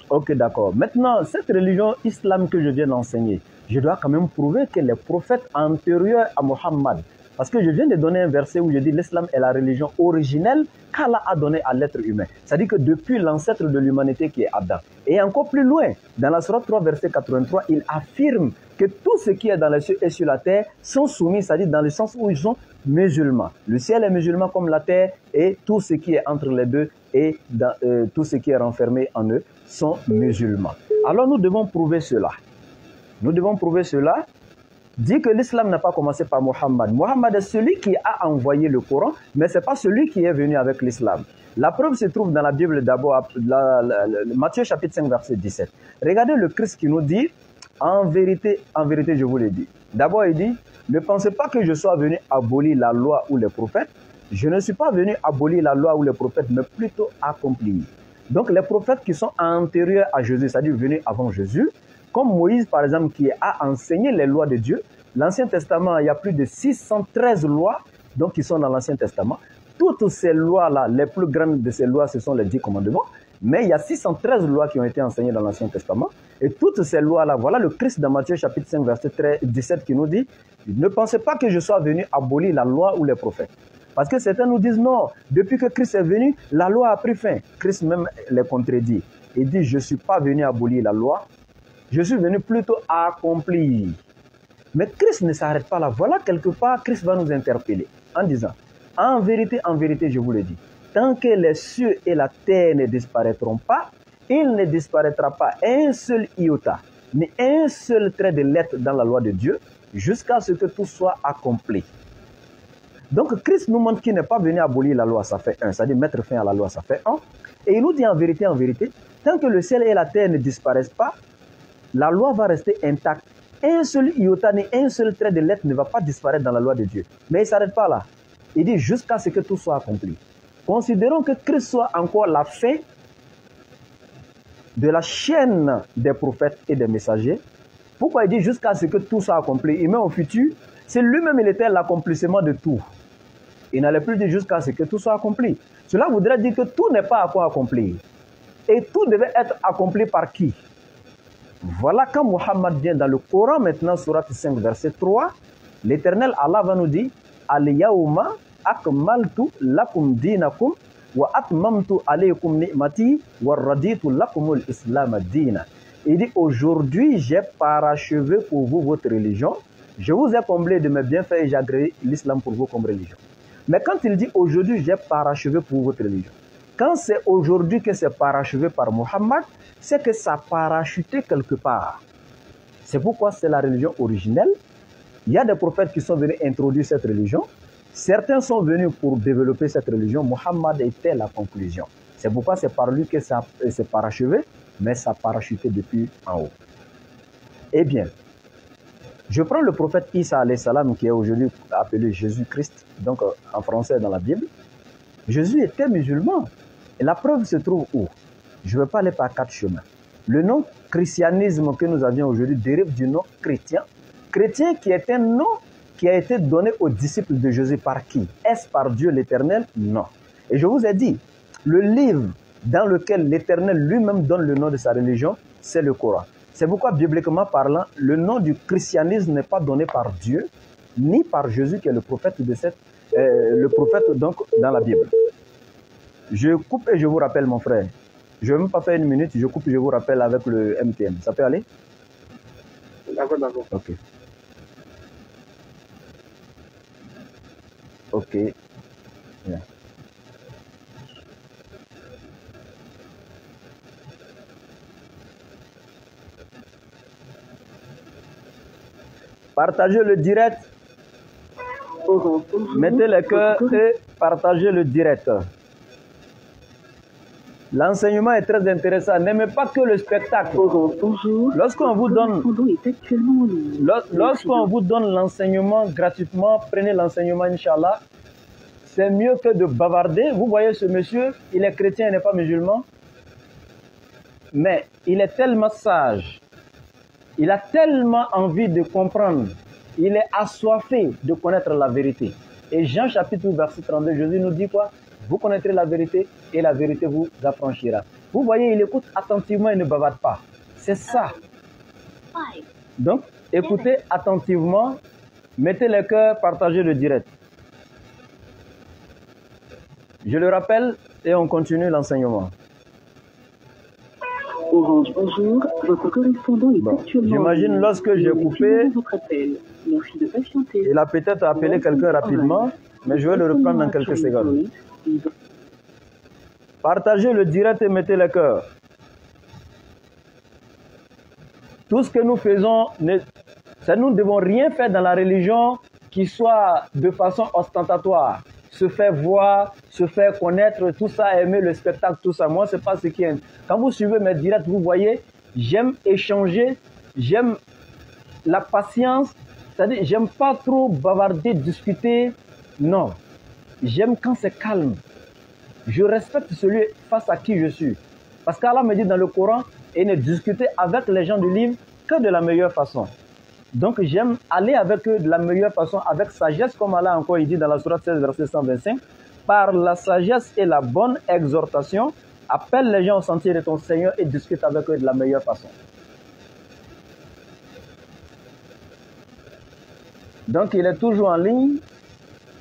Ok, d'accord. Maintenant, cette religion islam que je viens d'enseigner, je dois quand même prouver que les prophètes antérieurs à Mohammed, parce que je viens de donner un verset où je dis l'islam est la religion originelle qu'Allah a donnée à l'être humain. C'est-à-dire que depuis l'ancêtre de l'humanité qui est Adam. Et encore plus loin, dans la sourate 3, verset 83, il affirme que tout ce qui est dans les cieux et sur la terre sont soumis, c'est-à-dire dans le sens où ils sont musulmans. Le ciel est musulman comme la terre et tout ce qui est entre les deux et tout ce qui est renfermé en eux sont musulmans. Alors nous devons prouver cela. Nous devons prouver cela. Dit que l'islam n'a pas commencé par Mohammed. Mohammed est celui qui a envoyé le Coran, mais ce n'est pas celui qui est venu avec l'islam. La preuve se trouve dans la Bible d'abord, Matthieu chapitre 5, verset 17. Regardez le Christ qui nous dit, en vérité, je vous l'ai dit. D'abord, il dit, ne pensez pas que je sois venu abolir la loi ou les prophètes. Je ne suis pas venu abolir la loi ou les prophètes, mais plutôt accomplir. Donc les prophètes qui sont antérieurs à Jésus, c'est-à-dire venus avant Jésus, comme Moïse, par exemple, qui a enseigné les lois de Dieu. L'Ancien Testament, il y a plus de 613 lois donc, qui sont dans l'Ancien Testament. Toutes ces lois-là, les plus grandes de ces lois, ce sont les 10 commandements. Mais il y a 613 lois qui ont été enseignées dans l'Ancien Testament. Et toutes ces lois-là, voilà le Christ dans Matthieu chapitre 5, verset 17 qui nous dit « Ne pensez pas que je sois venu abolir la loi ou les prophètes. » Parce que certains nous disent « Non, depuis que Christ est venu, la loi a pris fin. » Christ même les contredit. Il dit « Je ne suis pas venu abolir la loi. Je suis venu plutôt accomplir. » Mais Christ ne s'arrête pas là. Voilà quelque part, Christ va nous interpeller en disant, en vérité, je vous le dis, tant que les cieux et la terre ne disparaîtront pas, il ne disparaîtra pas un seul iota, ni un seul trait de lettre dans la loi de Dieu, jusqu'à ce que tout soit accompli. Donc Christ nous montre qu'il n'est pas venu abolir la loi, ça fait un. C'est-à-dire mettre fin à la loi, ça fait un. Et il nous dit en vérité, tant que le ciel et la terre ne disparaissent pas, la loi va rester intacte. Un seul iota ni un seul trait de lettre ne va pas disparaître dans la loi de Dieu. Mais il ne s'arrête pas là. Il dit jusqu'à ce que tout soit accompli. Considérons que Christ soit encore la fin de la chaîne des prophètes et des messagers. Pourquoi il dit jusqu'à ce que tout soit accompli? Il met au futur, c'est lui-même, il était l'accomplissement de tout. Il n'allait plus dire jusqu'à ce que tout soit accompli. Cela voudrait dire que tout n'est pas encore accompli. Et tout devait être accompli par qui? Voilà quand Muhammad vient dans le Coran maintenant, sourate 5, verset 3, l'Éternel Allah va nous dire Al-Yawma akmaltu lakum dinakum wa atmamtu alaykum ni'mati wa raditu lakumul islam dina. Il dit aujourd'hui j'ai parachevé pour vous votre religion, je vous ai comblé de mes bienfaits et j'ai agréé l'islam pour vous comme religion. Mais quand il dit aujourd'hui j'ai parachevé pour votre religion, quand c'est aujourd'hui que c'est parachevé par Muhammad, c'est que ça a parachuté quelque part. C'est pourquoi c'est la religion originelle. Il y a des prophètes qui sont venus introduire cette religion. Certains sont venus pour développer cette religion. Muhammad était la conclusion. C'est pourquoi c'est par lui que ça s'est parachevé, mais ça a parachuté depuis en haut. Eh bien, je prends le prophète Isa alayhi salam qui est aujourd'hui appelé Jésus-Christ, donc en français dans la Bible. Jésus était musulman. Et la preuve se trouve où? Je ne vais pas aller par 4 chemins. Le nom christianisme que nous avions aujourd'hui dérive du nom chrétien. Chrétien qui est un nom qui a été donné aux disciples de Jésus par qui? Est-ce par Dieu l'Éternel? Non. Et je vous ai dit, le livre dans lequel l'Éternel lui-même donne le nom de sa religion, c'est le Coran. C'est pourquoi, bibliquement parlant, le nom du christianisme n'est pas donné par Dieu, ni par Jésus, qui est le prophète le prophète donc dans la Bible. Je coupe et je vous rappelle, mon frère. Je ne vais même pas faire une minute, je coupe et je vous rappelle avec le MTN. Ça peut aller? D'accord, d'accord. Ok. Ok. Bien. Partagez le direct. Mettez les cœurs et partagez le direct. L'enseignement est très intéressant. N'aimez pas que le spectacle. Lorsqu'on vous donne l'enseignement gratuitement, prenez l'enseignement, Inch'Allah. C'est mieux que de bavarder. Vous voyez ce monsieur, il est chrétien, il n'est pas musulman. Mais il est tellement sage. Il a tellement envie de comprendre. Il est assoiffé de connaître la vérité. Et Jean chapitre 8, verset 32, Jésus nous dit quoi? Vous connaîtrez la vérité et la vérité vous affranchira. Vous voyez, il écoute attentivement et ne bavarde pas. C'est ça. Donc, écoutez attentivement, mettez les cœurs, partagez le direct. Je le rappelle et on continue l'enseignement. Orange, bonjour. Votre correspondant est actuellement... J'imagine lorsque j'ai coupé, merci de patienter. il a peut-être appelé quelqu'un rapidement, mais je vais le reprendre dans quelques secondes. Partagez le direct et mettez le cœur. Tout ce que nous faisons, nous ne devons rien faire dans la religion qui soit de façon ostentatoire. Se faire voir, se faire connaître, tout ça, aimer le spectacle, tout ça. Moi, c'est pas ce qui est. Quand vous suivez mes directs, vous voyez, j'aime échanger, j'aime la patience, c'est-à-dire, j'aime pas trop bavarder, discuter. Non. J'aime quand c'est calme. Je respecte celui face à qui je suis. Parce qu'Allah me dit dans le Coran, et ne discuter avec les gens du livre que de la meilleure façon. Donc j'aime aller avec eux de la meilleure façon, avec sagesse, comme Allah encore il dit dans la sourate 16, verset 125, par la sagesse et la bonne exhortation, appelle les gens au sentier de ton Seigneur et discute avec eux de la meilleure façon. Donc il est toujours en ligne,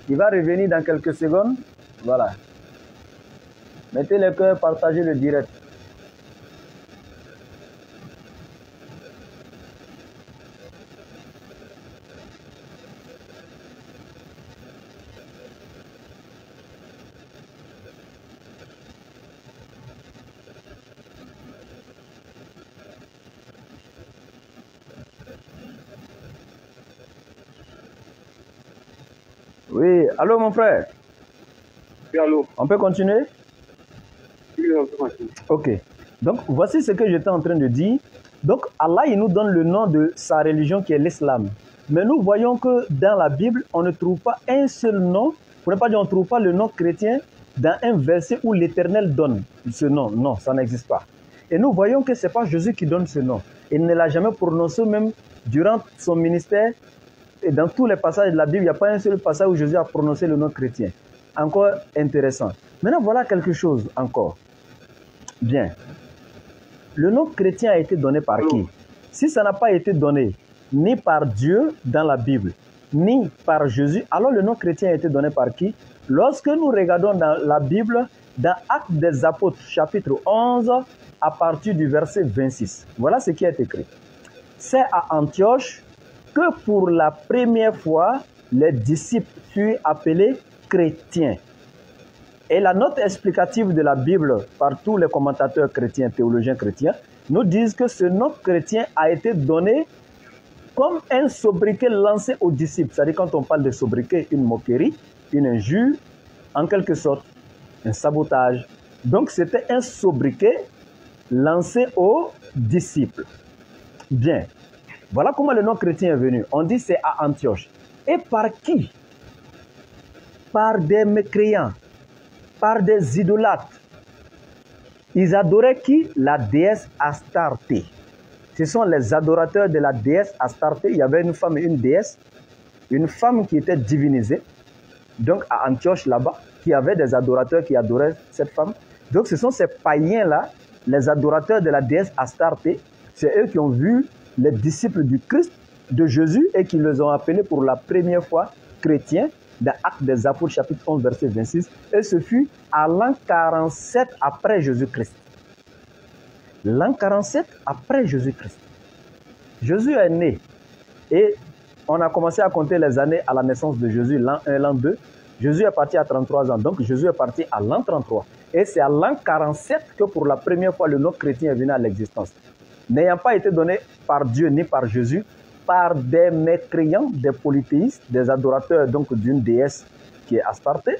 il va revenir dans quelques secondes, voilà. Mettez les cœurs, partagez le direct. Oui, allô mon frère. Oui, allô. On peut continuer? Oui, on peut continuer. Ok. Donc, voici ce que j'étais en train de dire. Donc, Allah, il nous donne le nom de sa religion qui est l'islam. Mais nous voyons que dans la Bible, on ne trouve pas un seul nom. Pour ne pas dire, on ne trouve pas le nom chrétien dans un verset où l'Éternel donne ce nom. Non, ça n'existe pas. Et nous voyons que ce n'est pas Jésus qui donne ce nom. Il ne l'a jamais prononcé même durant son ministère. Et dans tous les passages de la Bible, il n'y a pas un seul passage où Jésus a prononcé le nom chrétien. Encore intéressant. Maintenant, voilà quelque chose encore. Bien. Le nom chrétien a été donné par qui? Si ça n'a pas été donné ni par Dieu dans la Bible, ni par Jésus, alors le nom chrétien a été donné par qui? Lorsque nous regardons dans la Bible, dans Actes des Apôtres, chapitre 11, à partir du verset 26, voilà ce qui est écrit. C'est à Antioche que pour la première fois, les disciples furent appelés chrétiens. Et la note explicative de la Bible par tous les commentateurs chrétiens, théologiens chrétiens, nous disent que ce nom chrétien a été donné comme un sobriquet lancé aux disciples. C'est-à-dire quand on parle de sobriquet, une moquerie, une injure, en quelque sorte, un sabotage. Donc c'était un sobriquet lancé aux disciples. Bien. Voilà comment le nom chrétien est venu. On dit c'est à Antioche. Et par qui? Par des mécréants, par des idolâtres. Ils adoraient qui? La déesse Astarté. Ce sont les adorateurs de la déesse Astarté. Il y avait une femme et une déesse. une femme qui était divinisée, donc à Antioche là-bas, qui avait des adorateurs qui adoraient cette femme. Donc ce sont ces païens-là, les adorateurs de la déesse Astarté, c'est eux qui ont vu les disciples du Christ, de Jésus, et qui les ont appelés pour la première fois chrétiens, dans Actes des Apôtres, chapitre 11, verset 26, et ce fut à l'an 47 après Jésus-Christ. L'an 47 après Jésus-Christ. Jésus est né, et on a commencé à compter les années à la naissance de Jésus, l'an 1, l'an 2. Jésus est parti à 33 ans, donc Jésus est parti à l'an 33. Et c'est à l'an 47 que pour la première fois le nom chrétien est venu à l'existence. N'ayant pas été donné par Dieu ni par Jésus, par des mécréants, des polythéistes, des adorateurs donc d'une déesse qui est Astarté,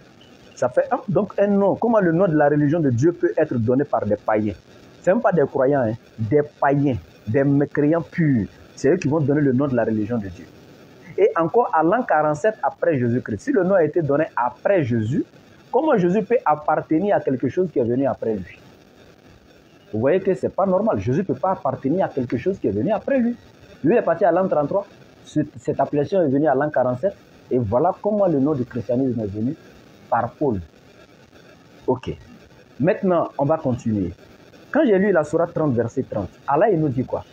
ça fait donc un nom. Comment le nom de la religion de Dieu peut être donné par des païens? Ce n'est même pas des croyants, hein, des païens, des mécréants purs. C'est eux qui vont donner le nom de la religion de Dieu. Et encore à l'an 47 après Jésus-Christ, si le nom a été donné après Jésus, comment Jésus peut appartenir à quelque chose qui est venu après lui? Vous voyez que ce n'est pas normal. Jésus ne peut pas appartenir à quelque chose qui est venu après lui. Lui est parti à l'an 33, cette appellation est venue à l'an 47, et voilà comment le nom du christianisme est venu par Paul. Ok. Maintenant, on va continuer. Quand j'ai lu la sourate 30, verset 30, Allah il nous dit quoi?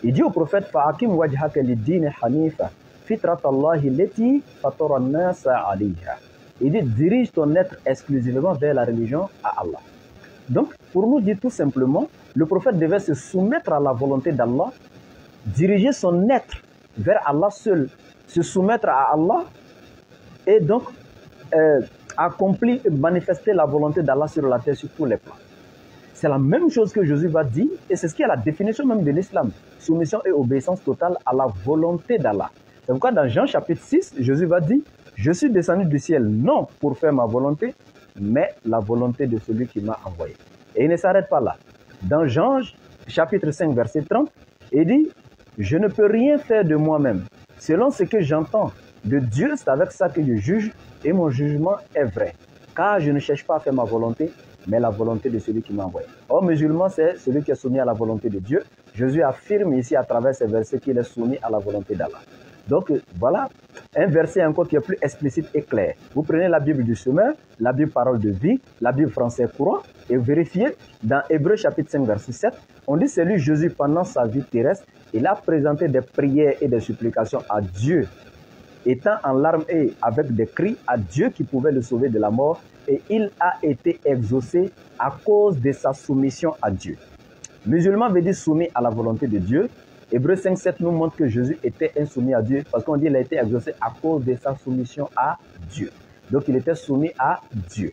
Il dit au prophète, Fa'akim wajhaka lid-din hanifa, fitratallahi lati fatara an-nasa 'alayha. Il dit, dirige ton être exclusivement vers la religion à Allah. Donc, pour nous dire tout simplement, le prophète devait se soumettre à la volonté d'Allah, diriger son être vers Allah seul, se soumettre à Allah et donc accomplir et manifester la volonté d'Allah sur la terre sur tous les plans. C'est la même chose que Jésus va dire et c'est ce qui est la définition même de l'islam. Soumission et obéissance totale à la volonté d'Allah. C'est pourquoi dans Jean chapitre 6, Jésus va dire, je suis descendu du ciel non pour faire ma volonté, mais la volonté de celui qui m'a envoyé. Et il ne s'arrête pas là. Dans Jean chapitre 5, verset 30, il dit, je ne peux rien faire de moi-même. Selon ce que j'entends de Dieu, c'est avec ça que je juge et mon jugement est vrai. Car je ne cherche pas à faire ma volonté, mais la volonté de celui qui m'a envoyé. Or, musulman, c'est celui qui est soumis à la volonté de Dieu. Jésus affirme ici à travers ces versets qu'il est soumis à la volonté d'Allah. Donc, voilà un verset encore qui est plus explicite et clair. Vous prenez la Bible du semeur, la Bible parole de vie, la Bible français courant, et vérifiez dans Hébreux chapitre 5, verset 7, on dit c'est lui, Jésus, pendant sa vie terrestre, il a présenté des prières et des supplications à Dieu, étant en larmes et avec des cris à Dieu qui pouvait le sauver de la mort, et il a été exaucé à cause de sa soumission à Dieu. Musulman veut dire soumis à la volonté de Dieu. Hébreux 5, 7 nous montre que Jésus était insoumis à Dieu parce qu'on dit qu'il a été exaucé à cause de sa soumission à Dieu. Donc il était soumis à Dieu.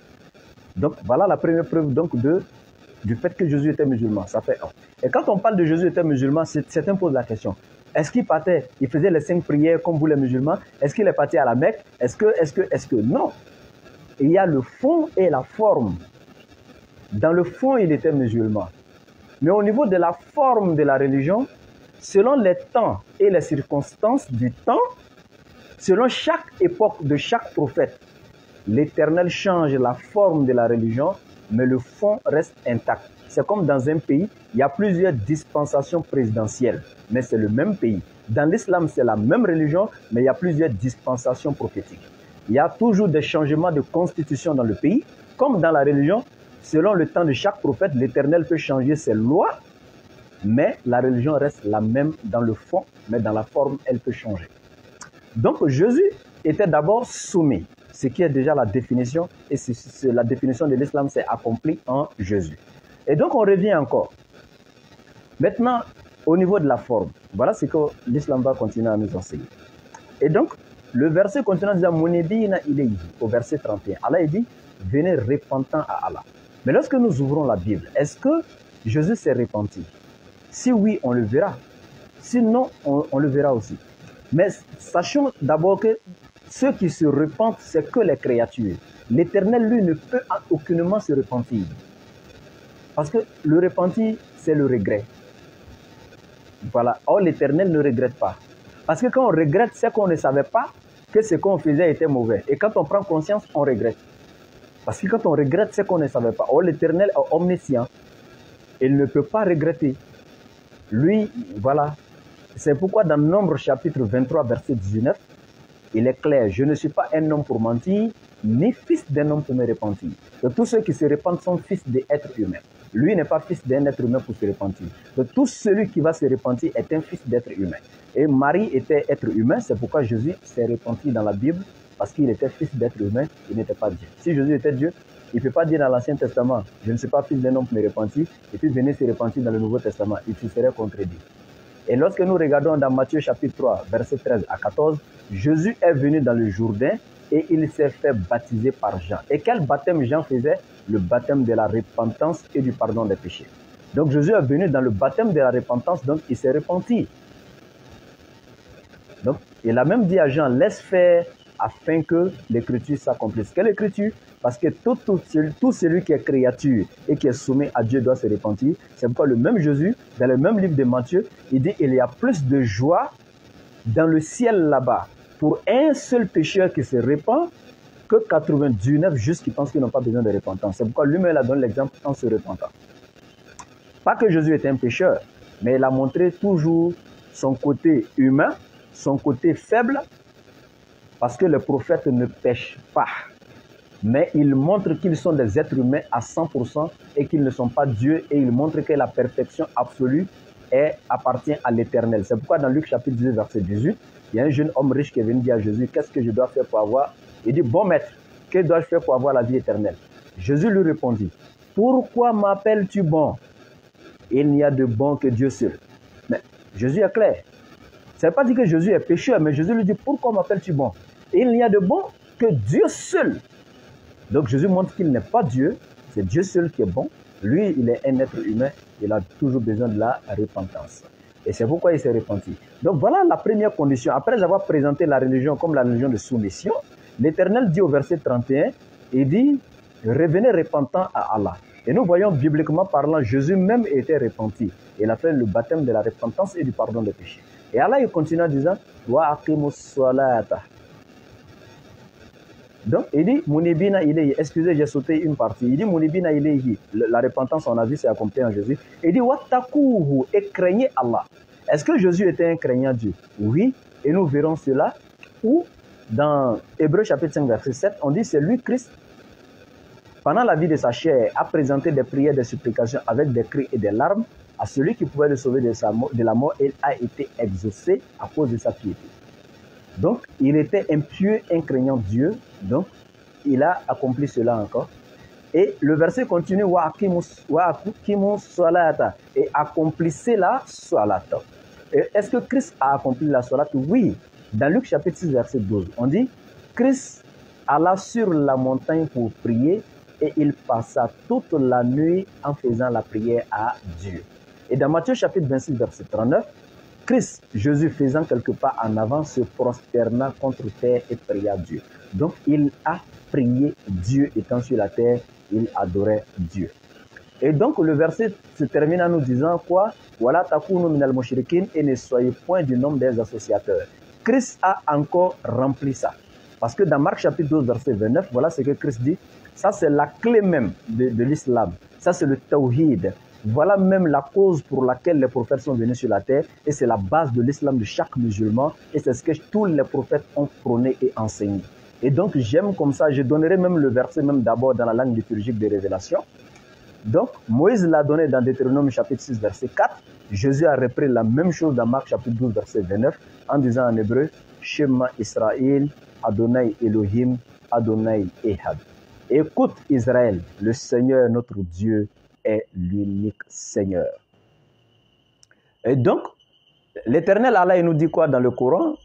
Donc voilà la première preuve donc, du fait que Jésus était musulman. Ça fait 1. Et quand on parle de Jésus était musulman, certains posent la question. Est-ce qu'il partait, il faisait les 5 prières comme vous les musulmans? Est-ce qu'il est parti à la Mecque? Est-ce que non? Il y a le fond et la forme. Dans le fond, il était musulman. Mais au niveau de la forme de la religion, selon les temps et les circonstances du temps, selon chaque époque de chaque prophète, l'Éternel change la forme de la religion, mais le fond reste intact. C'est comme dans un pays, il y a plusieurs dispensations présidentielles, mais c'est le même pays. Dans l'islam, c'est la même religion, mais il y a plusieurs dispensations prophétiques. Il y a toujours des changements de constitution dans le pays, comme dans la religion. Selon le temps de chaque prophète, l'Éternel peut changer ses lois, mais la religion reste la même dans le fond, mais dans la forme, elle peut changer. Donc Jésus était d'abord soumis, ce qui est déjà la définition, et la définition de l'islam s'est accomplie en Jésus. Et donc on revient encore. Maintenant, au niveau de la forme, voilà ce que l'islam va continuer à nous enseigner. Et donc, le verset continue en disant, Munibina ilayhi, au verset 31. Allah dit, venez repentant à Allah. Mais lorsque nous ouvrons la Bible, est-ce que Jésus s'est repenti? Si oui, on le verra. Sinon, on le verra aussi. Mais sachons d'abord que ceux qui se repentent, c'est que les créatures. L'Éternel, lui, ne peut aucunement se repentir. Parce que le repenti, c'est le regret. Voilà. Or, l'Éternel ne regrette pas. Parce que quand on regrette, c'est qu'on ne savait pas que ce qu'on faisait était mauvais. Et quand on prend conscience, on regrette. Parce que quand on regrette, c'est qu'on ne savait pas. Or, l'Éternel est omniscient. Il ne peut pas regretter. Lui, voilà, C'est pourquoi dans Nombre chapitre 23, verset 19, il est clair, je ne suis pas un homme pour mentir, ni fils d'un homme pour me repentir. Donc tous ceux qui se repentent sont fils d'êtres humains. Lui n'est pas fils d'un être humain pour se repentir. Donc tout celui qui va se repentir est un fils d'être humain. Et Marie était être humain, c'est pourquoi Jésus s'est repenti dans la Bible, parce qu'il était fils d'être humain, il n'était pas Dieu. Si Jésus était Dieu, il ne peut pas dire dans l'Ancien Testament, je ne suis pas fils d'un homme pour me repentir, et puis venir se repentir dans le Nouveau Testament, il se serait contredit. Et lorsque nous regardons dans Matthieu chapitre 3, verset 13 à 14, Jésus est venu dans le Jourdain et il s'est fait baptiser par Jean. Et quel baptême Jean faisait? Le baptême de la repentance et du pardon des péchés. Donc Jésus est venu dans le baptême de la repentance, donc il s'est repenti. Donc il a même dit à Jean, laisse faire afin que l'écriture s'accomplisse. Quelle écriture? Parce que tout celui qui est créature et qui est soumis à Dieu doit se repentir. C'est pourquoi le même Jésus, dans le même livre de Matthieu, il dit il y a plus de joie dans le ciel là-bas pour un seul pécheur qui se repent que 99 justes qui pensent qu'ils n'ont pas besoin de repentance. C'est pourquoi lui-même a donné l'exemple en se repentant. Pas que Jésus était un pécheur, mais il a montré toujours son côté humain, son côté faible, parce que les prophètes ne pêchent pas. Mais ils montrent qu'ils sont des êtres humains à 100% et qu'ils ne sont pas Dieu, et ils montrent que la perfection absolue appartient à l'Éternel. C'est pourquoi dans Luc chapitre 18, verset 18, il y a un jeune homme riche qui est venu dire à Jésus, qu'est-ce que je dois faire pour avoir? Il dit, bon maître, que dois-je faire pour avoir la vie éternelle? Jésus lui répondit, pourquoi m'appelles-tu bon? Il n'y a de bon que Dieu seul. Mais Jésus est clair. Ça ne veut pas dire que Jésus est pécheur, mais Jésus lui dit, pourquoi m'appelles-tu bon? Il n'y a de bon que Dieu seul. Donc Jésus montre qu'il n'est pas Dieu, c'est Dieu seul qui est bon. Lui, il est un être humain, il a toujours besoin de la repentance. Et c'est pourquoi il s'est repenti. Donc voilà la première condition. Après avoir présenté la religion comme la religion de soumission, l'Éternel dit au verset 31, il dit, revenez repentant à Allah. Et nous voyons bibliquement parlant, Jésus même était repenti. Il a fait le baptême de la repentance et du pardon des péchés. Et Allah, il continue en disant, wa aqimus salata. Donc, il dit, Mounibina ilayhi. Excusez, j'ai sauté une partie. Il dit, Mounibina ilayhi. La repentance, on a vu, c'est accompli en Jésus. Il dit, Wattakuhu, et craignez Allah. Est-ce que Jésus était un craignant Dieu? Oui, et nous verrons cela. Ou, dans Hébreux chapitre 5, verset 7, on dit, c'est lui, Christ, pendant la vie de sa chair, a présenté des prières, des supplications avec des cris et des larmes à celui qui pouvait le sauver de la mort. Il a été exaucé à cause de sa piété. Donc, il était un pieux, un craignant Dieu. Donc, il a accompli cela encore. Et le verset continue, wa aqimus salata, et accomplissez la salata. Est-ce que Christ a accompli la salata? Oui. Dans Luc chapitre 6, verset 12, on dit, Christ alla sur la montagne pour prier et il passa toute la nuit en faisant la prière à Dieu. Et dans Matthieu chapitre 26, verset 39, Christ, Jésus faisant quelques pas en avant, se prosterna contre terre et pria Dieu. Donc, il a prié Dieu étant sur la terre, il adorait Dieu. Et donc, le verset se termine en nous disant quoi? Voilà takunu minal mushrikin, et ne soyez point du nombre des associateurs. Christ a encore rempli ça. Parce que dans Marc chapitre 12, verset 29, voilà ce que Christ dit. Ça, c'est la clé même de l'islam. Ça, c'est le tawhid. Voilà même la cause pour laquelle les prophètes sont venus sur la terre et c'est la base de l'islam de chaque musulman et c'est ce que tous les prophètes ont prôné et enseigné. Et donc j'aime comme ça, je donnerai même le verset même d'abord dans la langue liturgique des révélations. Donc Moïse l'a donné dans Deutéronome chapitre 6 verset 4. Jésus a repris la même chose dans Marc chapitre 12 verset 29 en disant en hébreu Shema Israël, Adonai Elohim, Adonai Ehad. Écoute Israël, le Seigneur notre Dieu est l'unique Seigneur. Et donc, l'Éternel Allah, il nous dit quoi dans le Coran?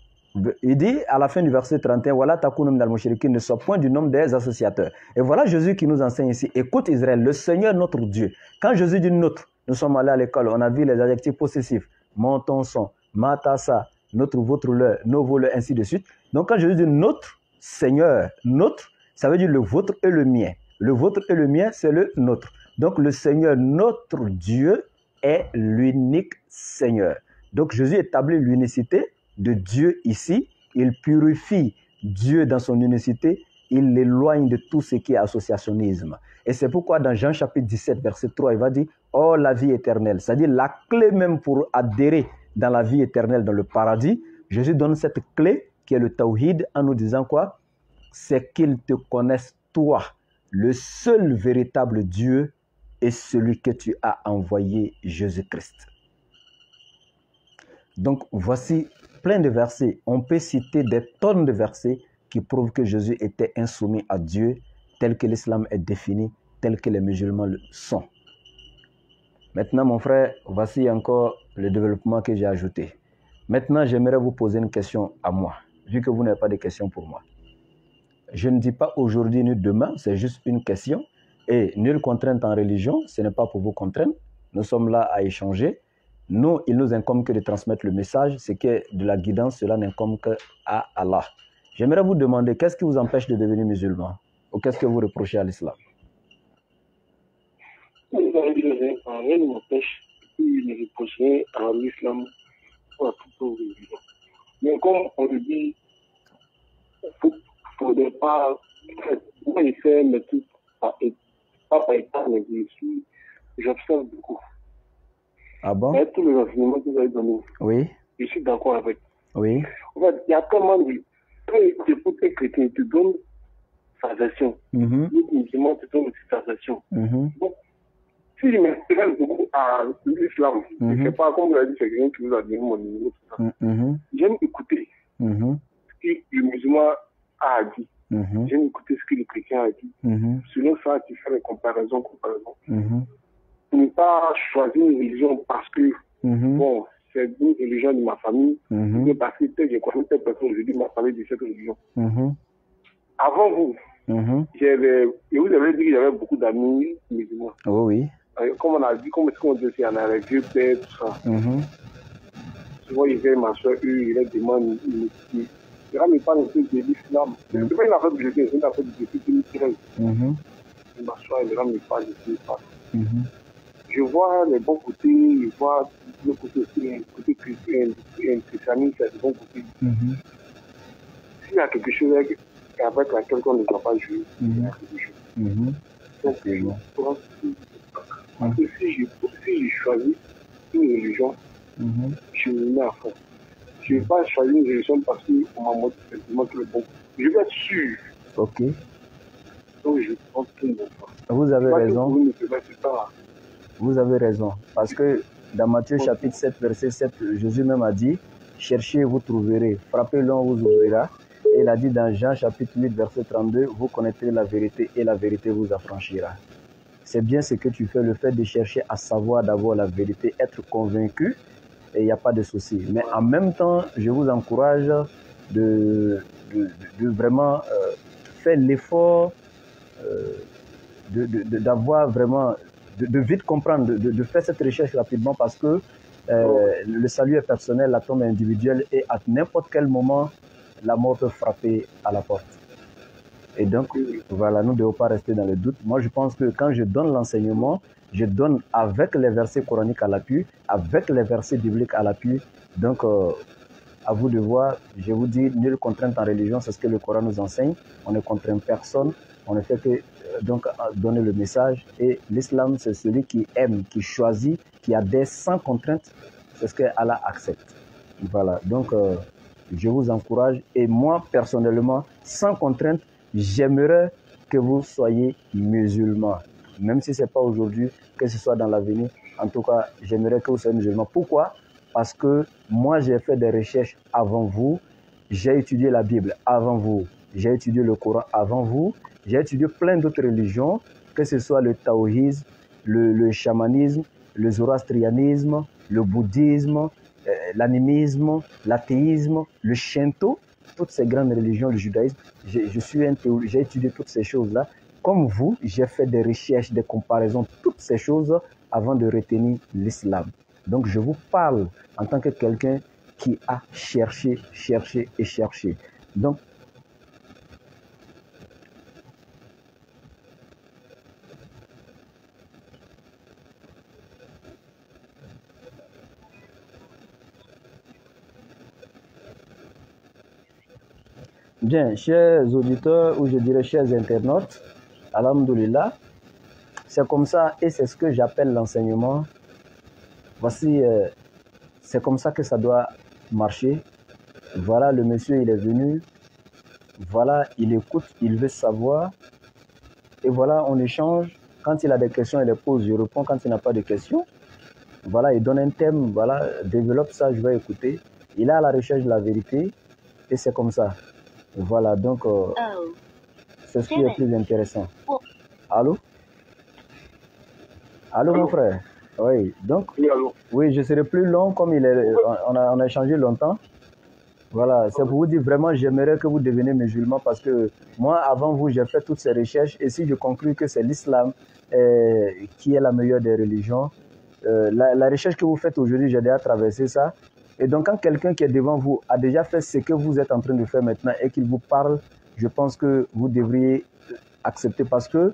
Il dit à la fin du verset 31, voilà takunu minal mushrikin, ne sois point du nombre des associateurs. Et voilà Jésus qui nous enseigne ici, écoute Israël, le Seigneur notre Dieu. Quand Jésus dit notre, nous sommes allés à l'école, on a vu les adjectifs possessifs, mon, ton, son, ma, ta, sa, notre, votre, leur, nos, vos, leur, ainsi de suite. Donc quand Jésus dit notre Seigneur, notre, ça veut dire le vôtre et le mien. Le vôtre et le mien, c'est le nôtre. Donc le Seigneur, notre Dieu, est l'unique Seigneur. Donc Jésus établit l'unicité de Dieu ici. Il purifie Dieu dans son unicité. Il l'éloigne de tout ce qui est associationnisme. Et c'est pourquoi dans Jean chapitre 17, verset 3, il va dire « Oh, la vie éternelle », c'est-à-dire la clé même pour adhérer dans la vie éternelle, dans le paradis, Jésus donne cette clé qui est le tawhid en nous disant quoi? C'est qu'ils te connaissent toi, le seul véritable Dieu et celui que tu as envoyé, Jésus-Christ. Donc voici plein de versets. On peut citer des tonnes de versets qui prouvent que Jésus était insoumis à Dieu, tel que l'islam est défini, tel que les musulmans le sont. Maintenant, mon frère, voici encore le développement que j'ai ajouté. Maintenant, j'aimerais vous poser une question à moi, vu que vous n'avez pas de questions pour moi. Je ne dis pas aujourd'hui ni demain, c'est juste une question. Et nulle contrainte en religion, ce n'est pas pour vous contraindre. Nous sommes là à échanger. Nous, il nous incombe que de transmettre le message. Ce qui est de la guidance, cela n'incombe qu'à Allah. J'aimerais vous demander, qu'est-ce qui vous empêche de devenir musulman? Ou qu'est-ce que vous reprochez à l'islam? Rien ne m'empêche de reprocher à l'islam ou à toute autre religion. Mais comme on le dit, il ne faudrait pas... Moi, je fais mes trucs pas par état, mais j'observe beaucoup. Ah bon? Et tous les enseignements que vous avez donnés, Oui. je suis d'accord avec. Oui. En fait, il y a tellement de... Quand tu écoutes un chrétien, il te donne sa version. Mhm. Les musulmans te donnent aussi sa version. Mhm. Donc, si je m'intéresse beaucoup à l'islam, je ne sais pas, comme vous l'avez dit, c'est quelqu'un qui vous a donné mon numéro, tout ça. J'aime écouter ce que le musulman a dit. J'aime écouter ce que le chrétien a dit. Selon ça, tu fais les comparaisons. Pour ne pas choisir une religion parce que, bon, c'est une religion de ma famille, ou parce que je connais telle personne, je dis m'a parlé de cette religion. Avant vous, je vous avais dit qu'il y avait beaucoup d'amis musulmans. Oh oui. Comme on a dit, comme est-ce qu'on dit, il y en a les vieux pères, tout ça. Souvent, il vient ma soeur, il leur demande, il me parle un peu de l'islam. C'est pas une affaire de jeter, c'est une affaire de jeter qui me tire. Il m'assoit, il me parle de l'islam. Je vois les bons côtés, je vois le côté aussi, le côté christianisme, c'est le bon côté. S'il y a quelque chose avec laquelle on ne doit pas jouer, il y a quelque chose. Donc, je pense que si je choisis une religion, je me mets à fond. Je ne vais pas choisir une religion parce qu'on m'a montré simplement que le bon. Je vais être sûr. Ok. Donc, je prends tout mon temps. Vous avez raison. Vous Vous avez raison. Parce que dans Matthieu chapitre 7, verset 7, Jésus même a dit, cherchez, vous trouverez. Frappez-le, on vous ouvrira. Et il a dit dans Jean chapitre 8, verset 32, vous connaîtrez la vérité et la vérité vous affranchira. C'est bien ce que tu fais, le fait de chercher à savoir d'abord la vérité, être convaincu, et il n'y a pas de souci. Mais en même temps, je vous encourage de vraiment faire l'effort d'avoir vraiment, de vite comprendre, de faire cette recherche rapidement parce que le salut est personnel, la tombe est individuelle et à n'importe quel moment, la mort peut frapper à la porte. Et donc, voilà, nous ne devons pas rester dans le doute. Moi, je pense que quand je donne l'enseignement, je donne avec les versets coraniques à l'appui, avec les versets bibliques à l'appui. Donc, à vous de voir, je vous dis, nulle contrainte en religion, c'est ce que le Coran nous enseigne. On ne contraint personne, on ne fait que donc, donner le message. Et l'islam, c'est celui qui aime, qui choisit, qui adhère sans contrainte. C'est ce que Allah accepte. Voilà, donc je vous encourage. Et moi, personnellement, sans contrainte, j'aimerais que vous soyez musulmans. Même si ce n'est pas aujourd'hui, que ce soit dans l'avenir. En tout cas, j'aimerais que vous soyez musulmans. Pourquoi? Parce que moi, j'ai fait des recherches avant vous. J'ai étudié la Bible avant vous. J'ai étudié le Coran avant vous. J'ai étudié plein d'autres religions, que ce soit le taoïsme, le chamanisme, le zoroastrianisme, le bouddhisme, l'animisme, l'athéisme, le shinto, toutes ces grandes religions, le judaïsme. J'ai étudié toutes ces choses-là. Comme vous, j'ai fait des recherches, des comparaisons, toutes ces choses avant de retenir l'islam. Donc, je vous parle en tant que quelqu'un qui a cherché, cherché et cherché. Donc, bien, chers auditeurs, ou je dirais chers internautes, alhamdoulilah, c'est comme ça et c'est ce que j'appelle l'enseignement. Voici c'est comme ça que ça doit marcher. Voilà, le monsieur, il est venu. Voilà, il écoute, il veut savoir. Et voilà, on échange. Quand il a des questions, il les pose, je réponds. Quand il n'a pas de questions, voilà, il donne un thème, voilà, développe ça, je vais écouter. Il est à la recherche de la vérité et c'est comme ça. Voilà, donc c'est ce qui est plus intéressant. Allô? Allô, mon frère? Oui, donc, oui, je serai plus long comme on a échangé longtemps. Voilà, c'est pour vous dire vraiment, j'aimerais que vous deveniez musulman parce que moi, avant vous, j'ai fait toutes ces recherches et si je conclus que c'est l'islam qui est la meilleure des religions, la recherche que vous faites aujourd'hui, j'ai déjà traversé ça. Et donc, quand quelqu'un qui est devant vous a déjà fait ce que vous êtes en train de faire maintenant et qu'il vous parle, je pense que vous devriez accepter parce que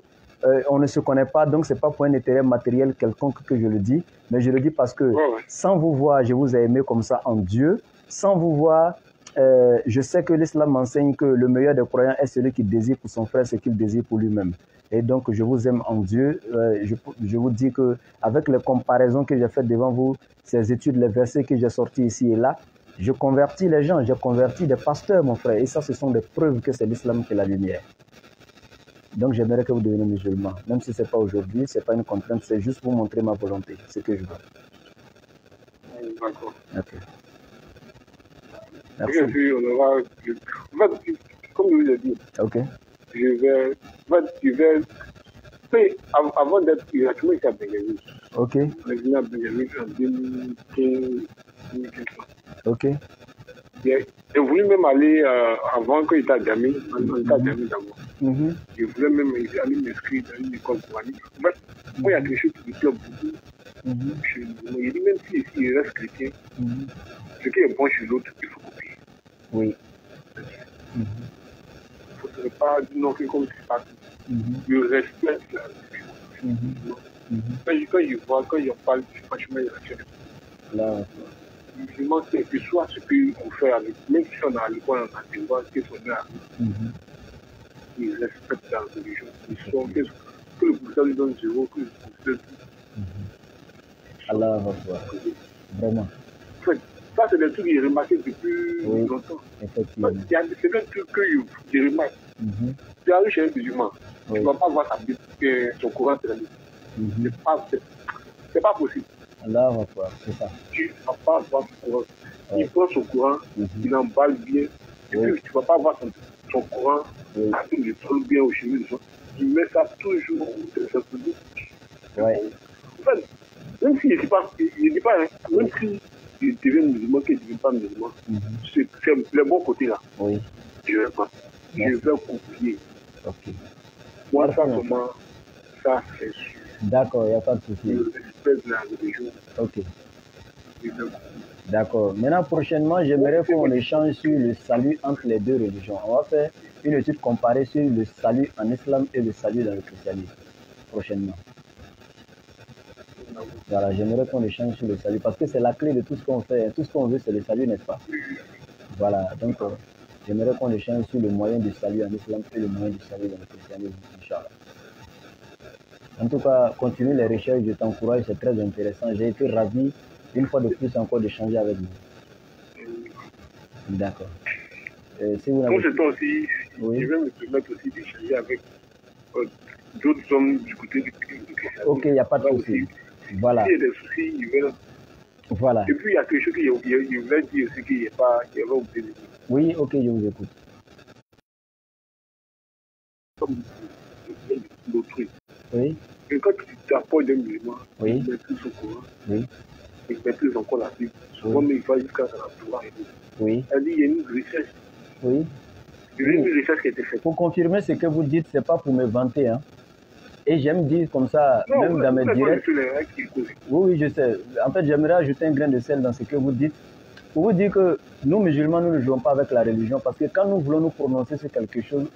on ne se connaît pas, donc c'est pas pour un intérêt matériel quelconque que je le dis, mais je le dis parce que sans vous voir, je vous ai aimé comme ça en Dieu. Sans vous voir, je sais que l'islam enseigne que le meilleur des croyants est celui qui désire pour son frère ce qu'il désire pour lui-même. Et donc, je vous aime en Dieu. Je vous dis que avec les comparaisons que j'ai faites devant vous, ces études, les versets que j'ai sortis ici et là, je convertis les gens, j'ai converti des pasteurs, mon frère. Et ça, ce sont des preuves que c'est l'islam qui est la lumière. Donc, j'aimerais que vous deveniez musulman. Même si ce n'est pas aujourd'hui, ce n'est pas une contrainte, c'est juste pour montrer ma volonté, ce que je veux. D'accord. Ok. Merci. Comme je vous ai dit, ok. je vais avant d'être exactement ici à Benjamin. Ok. Je suis venu à Benjamin en 2015. Ok. Je voulais même aller avant qu'il était à Djamé, on était à Djamé d'abord. Je voulais même aller m'inscrire dans une école coranique. Moi, il y a quelque chose qui me plaît beaucoup. Je dis même si ici il reste chrétien, ce qui est bon chez l'autre, il faut copier. Oui. Il ne faudrait pas dire non plus comme c'est pas tout. Je respecte la religion. Quand je parle, franchement, il respecte. Là. Musulman, c'est que soit ce qu'on fait avec, même si on a à l'école, on a des voix, qu'est-ce qu'on a, ils respectent la religion. Ils sont, que le professeur lui donne 0, que le professeur dit. Allah vraiment. En fait, ça, c'est des trucs que j'ai remarqué depuis longtemps. Effectivement. C'est des trucs que j'ai remarqué. Tu arrives chez un musulman, tu ne vas pas voir son Coran, c'est pas possible. Allah c'est ça. Tu ne vas pas voir son Coran. Il prend son Coran, il emballe bien, et puis tu ne vas pas voir son Coran, il tourne bien au chemin de son. Il met ça toujours dans sa police. En fait, même si je ne dis pas, même si je deviens musulman, que je ne deviens pas musulman, c'est le bon côté là. Oui. Je ne vais pas. Je vais copier. Ok. Moi, ça, comment, ça, c'est sûr. D'accord, il n'y a pas de souci. Le respect de la religion. Ok. D'accord. Maintenant, prochainement, j'aimerais qu'on échange sur le salut entre les deux religions. On va faire une étude comparée sur le salut en islam et le salut dans le christianisme. Prochainement. Voilà, j'aimerais qu'on échange sur le salut parce que c'est la clé de tout ce qu'on fait. Tout ce qu'on veut, c'est le salut, n'est-ce pas? Voilà, donc j'aimerais qu'on échange sur le moyen du salut en islam et le moyen du salut dans le christianisme, Inch'Allah. En tout cas, continue les recherches, je t'encourage, c'est très intéressant. J'ai été ravi, une fois de plus encore, d'échanger avec vous. D'accord. Si vous moi, c'est toi aussi, je vais me permettre aussi d'échanger avec d'autres hommes du côté du christianisme. Ok, il n'y a pas de souci. Voilà. S'il y a des soucis, il veulent. Voilà. Et puis, il y a quelque chose qu'il voulait dire aussi qu'il n'y a pas oublié. Oui, ok, je vous écoute. Comme d'autrui. Oui. Et quand tu t'apportes d'un musulman, il maîtrise son Coran, il maîtrise encore la Bible. Souvent, il va jusqu'à la Torah. Oui. Elle dit, il y a une recherche. Oui. Il y a une recherche qui a été faite. Pour confirmer ce que vous dites, ce n'est pas pour me vanter. Hein. Et j'aime dire comme ça, non, même dans mes directs. Oui, je sais. En fait, j'aimerais ajouter un grain de sel dans ce que vous dites. Pour vous dire que nous, musulmans, nous ne jouons pas avec la religion. Parce que quand nous voulons nous prononcer sur quelque chose,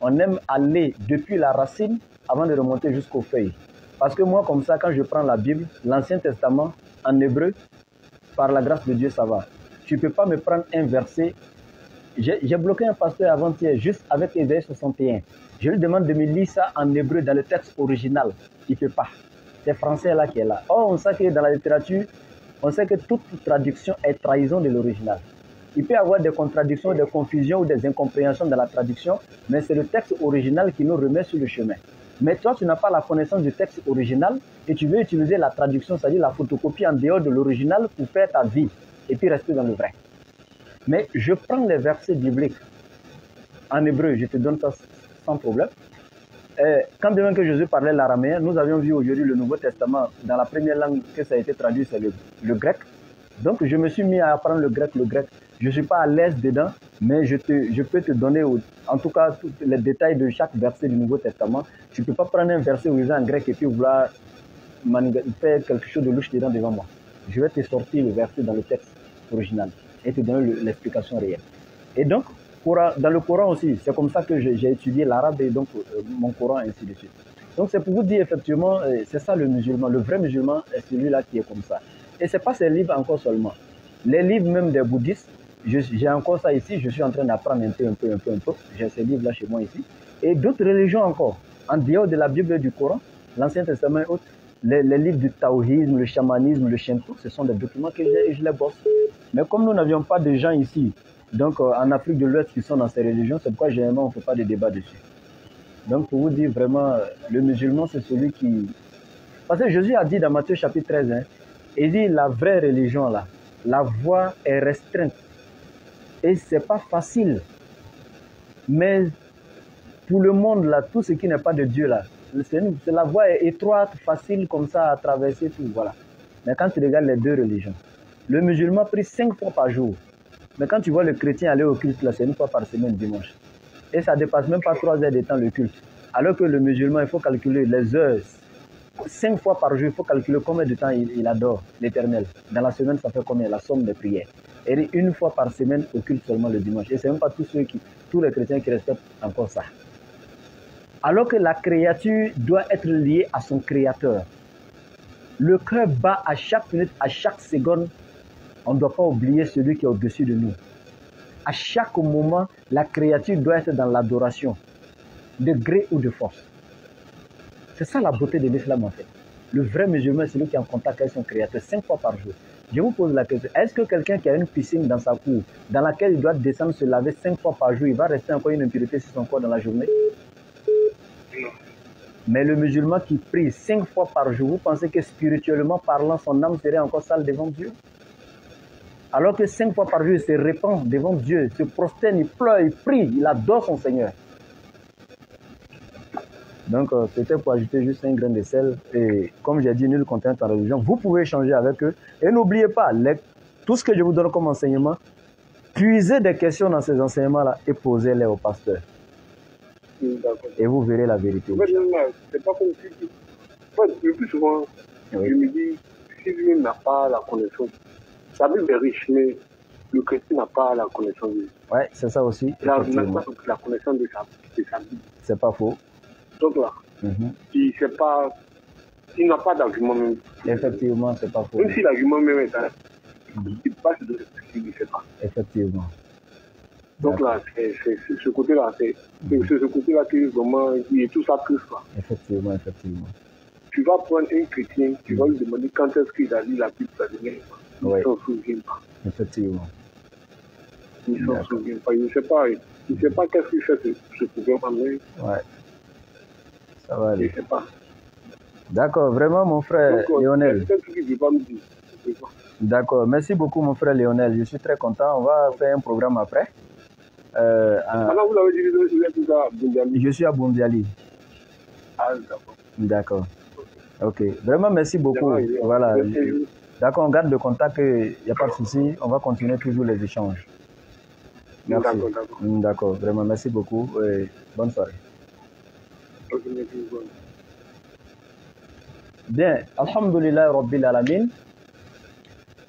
on aime aller depuis la racine avant de remonter jusqu'aux feuilles. Parce que moi, comme ça, quand je prends la Bible, l'Ancien Testament, en hébreu, par la grâce de Dieu, ça va. Tu ne peux pas me prendre un verset. J'ai bloqué un pasteur avant-hier, juste avec Ésaïe 61. Je lui demande de me lire ça en hébreu dans le texte original. Il ne peut pas. C'est français là qui est là. Or, on sait que dans la littérature, on sait que toute traduction est trahison de l'original. Il peut y avoir des contradictions, des confusions ou des incompréhensions dans la traduction, mais c'est le texte original qui nous remet sur le chemin. Mais toi, tu n'as pas la connaissance du texte original et tu veux utiliser la traduction, c'est-à-dire la photocopie en dehors de l'original pour faire ta vie et puis rester dans le vrai. Mais je prends les versets bibliques en hébreu, je te donne ça sans problème. Quand bien que Jésus parlait l'araméen, nous avions vu aujourd'hui le Nouveau Testament, dans la première langue que ça a été traduit, c'est le grec. Donc je me suis mis à apprendre le grec. Je ne suis pas à l'aise dedans, mais je peux te donner en tout cas tous les détails de chaque verset du Nouveau Testament. Tu ne peux pas prendre un verset où il est en grec et puis vouloir faire quelque chose de louche dedans devant moi. Je vais te sortir le verset dans le texte original et te donner l'explication réelle. Et donc, dans le Coran aussi, c'est comme ça que j'ai étudié l'arabe et donc mon Coran ainsi de suite. Donc c'est pour vous dire effectivement, c'est ça le musulman. Le vrai musulman est celui-là qui est comme ça. Et ce n'est pas ces livres encore seulement. Les livres même des bouddhistes, j'ai encore ça ici, je suis en train d'apprendre un peu. J'ai ces livres-là chez moi ici. Et d'autres religions encore, en dehors de la Bible et du Coran, l'Ancien Testament et autres, les livres du taoïsme, le chamanisme, le shinto, ce sont des documents que je les bosse. Mais comme nous n'avions pas de gens ici, donc en Afrique de l'Ouest qui sont dans ces religions, c'est pourquoi généralement on ne fait pas de débat dessus. Donc pour vous dire vraiment, le musulman c'est celui qui... Parce que Jésus a dit dans Matthieu chapitre 13, hein, il dit la vraie religion là, la voie est restreinte et c'est pas facile. Mais pour le monde là, tout ce qui n'est pas de Dieu là, la voie est étroite, facile comme ça à traverser tout, voilà. Mais quand tu regardes les deux religions, le musulman prie 5 fois par jour. Mais quand tu vois le chrétien aller au culte, là, c'est 1 fois par semaine, dimanche. Et ça ne dépasse même pas 3 heures de temps le culte. Alors que le musulman, il faut calculer les heures. 5 fois par jour, il faut calculer combien de temps il adore l'Éternel. Dans la semaine, ça fait combien? La somme des prières. Et 1 fois par semaine au culte seulement le dimanche. Et ce n'est même pas tous les chrétiens qui respectent encore ça. Alors que la créature doit être liée à son créateur. Le cœur bat à chaque minute, à chaque seconde. On ne doit pas oublier celui qui est au-dessus de nous. À chaque moment, la créature doit être dans l'adoration, de gré ou de force. C'est ça la beauté de l'islam en fait. Le vrai musulman, c'est celui qui est en contact avec son créateur 5 fois par jour. Je vous pose la question, est-ce que quelqu'un qui a une piscine dans sa cour, dans laquelle il doit descendre se laver 5 fois par jour, il va rester encore une impureté sur son corps dans la journée? Non. Mais le musulman qui prie 5 fois par jour, vous pensez que spirituellement parlant, son âme serait encore sale devant Dieu? Alors que 5 fois par jour, il se répand devant Dieu, se prosterne, il pleure, il prie, il adore son Seigneur. Donc, c'était pour ajouter juste un grain de sel. Et comme j'ai dit, nul contrainte en religion, vous pouvez échanger avec eux. Et n'oubliez pas, tout ce que je vous donne comme enseignement, puisez des questions dans ces enseignements-là et posez-les au pasteur. Et vous verrez la vérité. C'est pas comme si... Le plus souvent, je me dis, si lui n'a pas la connaissance, la Bible est riche, mais le chrétien n'a pas la connaissance de Dieu. Oui, c'est ça aussi. La connaissance de sa Bible. C'est pas faux. Donc là, il n'a pas d'argument même. Effectivement, c'est pas faux. Même si l'argument même est là, il passe de ce qu'il ne sait pas. Effectivement. Donc là, c'est ce côté-là, c'est ce côté-là qui est vraiment, il est tout ça plus quoi. Effectivement. Tu vas prendre un chrétien, tu vas lui demander quand est-ce qu'il a lu la Bible la dernière fois. Il ne s'en souvient pas. Effectivement. Il ne s'en souvient pas. Il ne sait pas qu'est-ce qu'il fait ce programme. Ouais. Ça va aller. Il ne sait pas. D'accord, vraiment mon frère Lionel. D'accord, merci beaucoup mon frère Lionel. Je suis très content. On va faire un programme après. Maintenant, vous l'avez dit, vous êtes à Bundiali. Je suis à Bundiali. Ah, d'accord. D'accord. Ok. Vraiment, merci beaucoup. Voilà. D'accord, on garde le contact, il n'y a pas de souci. On va continuer toujours les échanges. Merci. D'accord, vraiment, merci beaucoup. Et bonne soirée. Bien, Alhamdulillah Rabbil Alamin.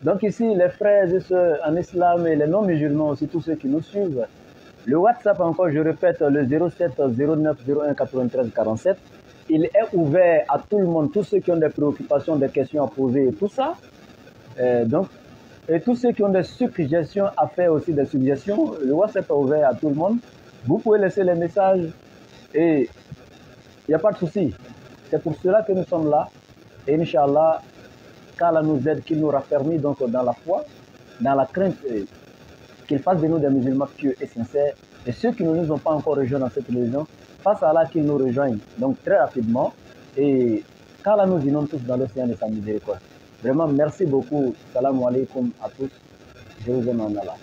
Donc ici, les frères et sœurs en islam et les non-musulmans aussi, tous ceux qui nous suivent. Le WhatsApp encore, je répète, le 07 09 01 93 47. Il est ouvert à tout le monde, tous ceux qui ont des préoccupations, des questions à poser et tout ça. Et tous ceux qui ont des suggestions à faire aussi, des suggestions, le WhatsApp est ouvert à tout le monde. Vous pouvez laisser les messages et il n'y a pas de souci. C'est pour cela que nous sommes là. Et Inch'Allah, qu'Allah nous aide, qu'il nous raffermit donc dans la foi, dans la crainte, qu'il fasse de nous des musulmans pieux et sincères. Et ceux qui ne nous ont pas encore rejoints dans cette religion, face à Allah qu'ils nous rejoignent donc très rapidement et qu'Allah nous inonde tous dans l'océan de sa miséricorde. Vraiment, merci beaucoup. Salam alaikum à tous. Je vous aime en Allah.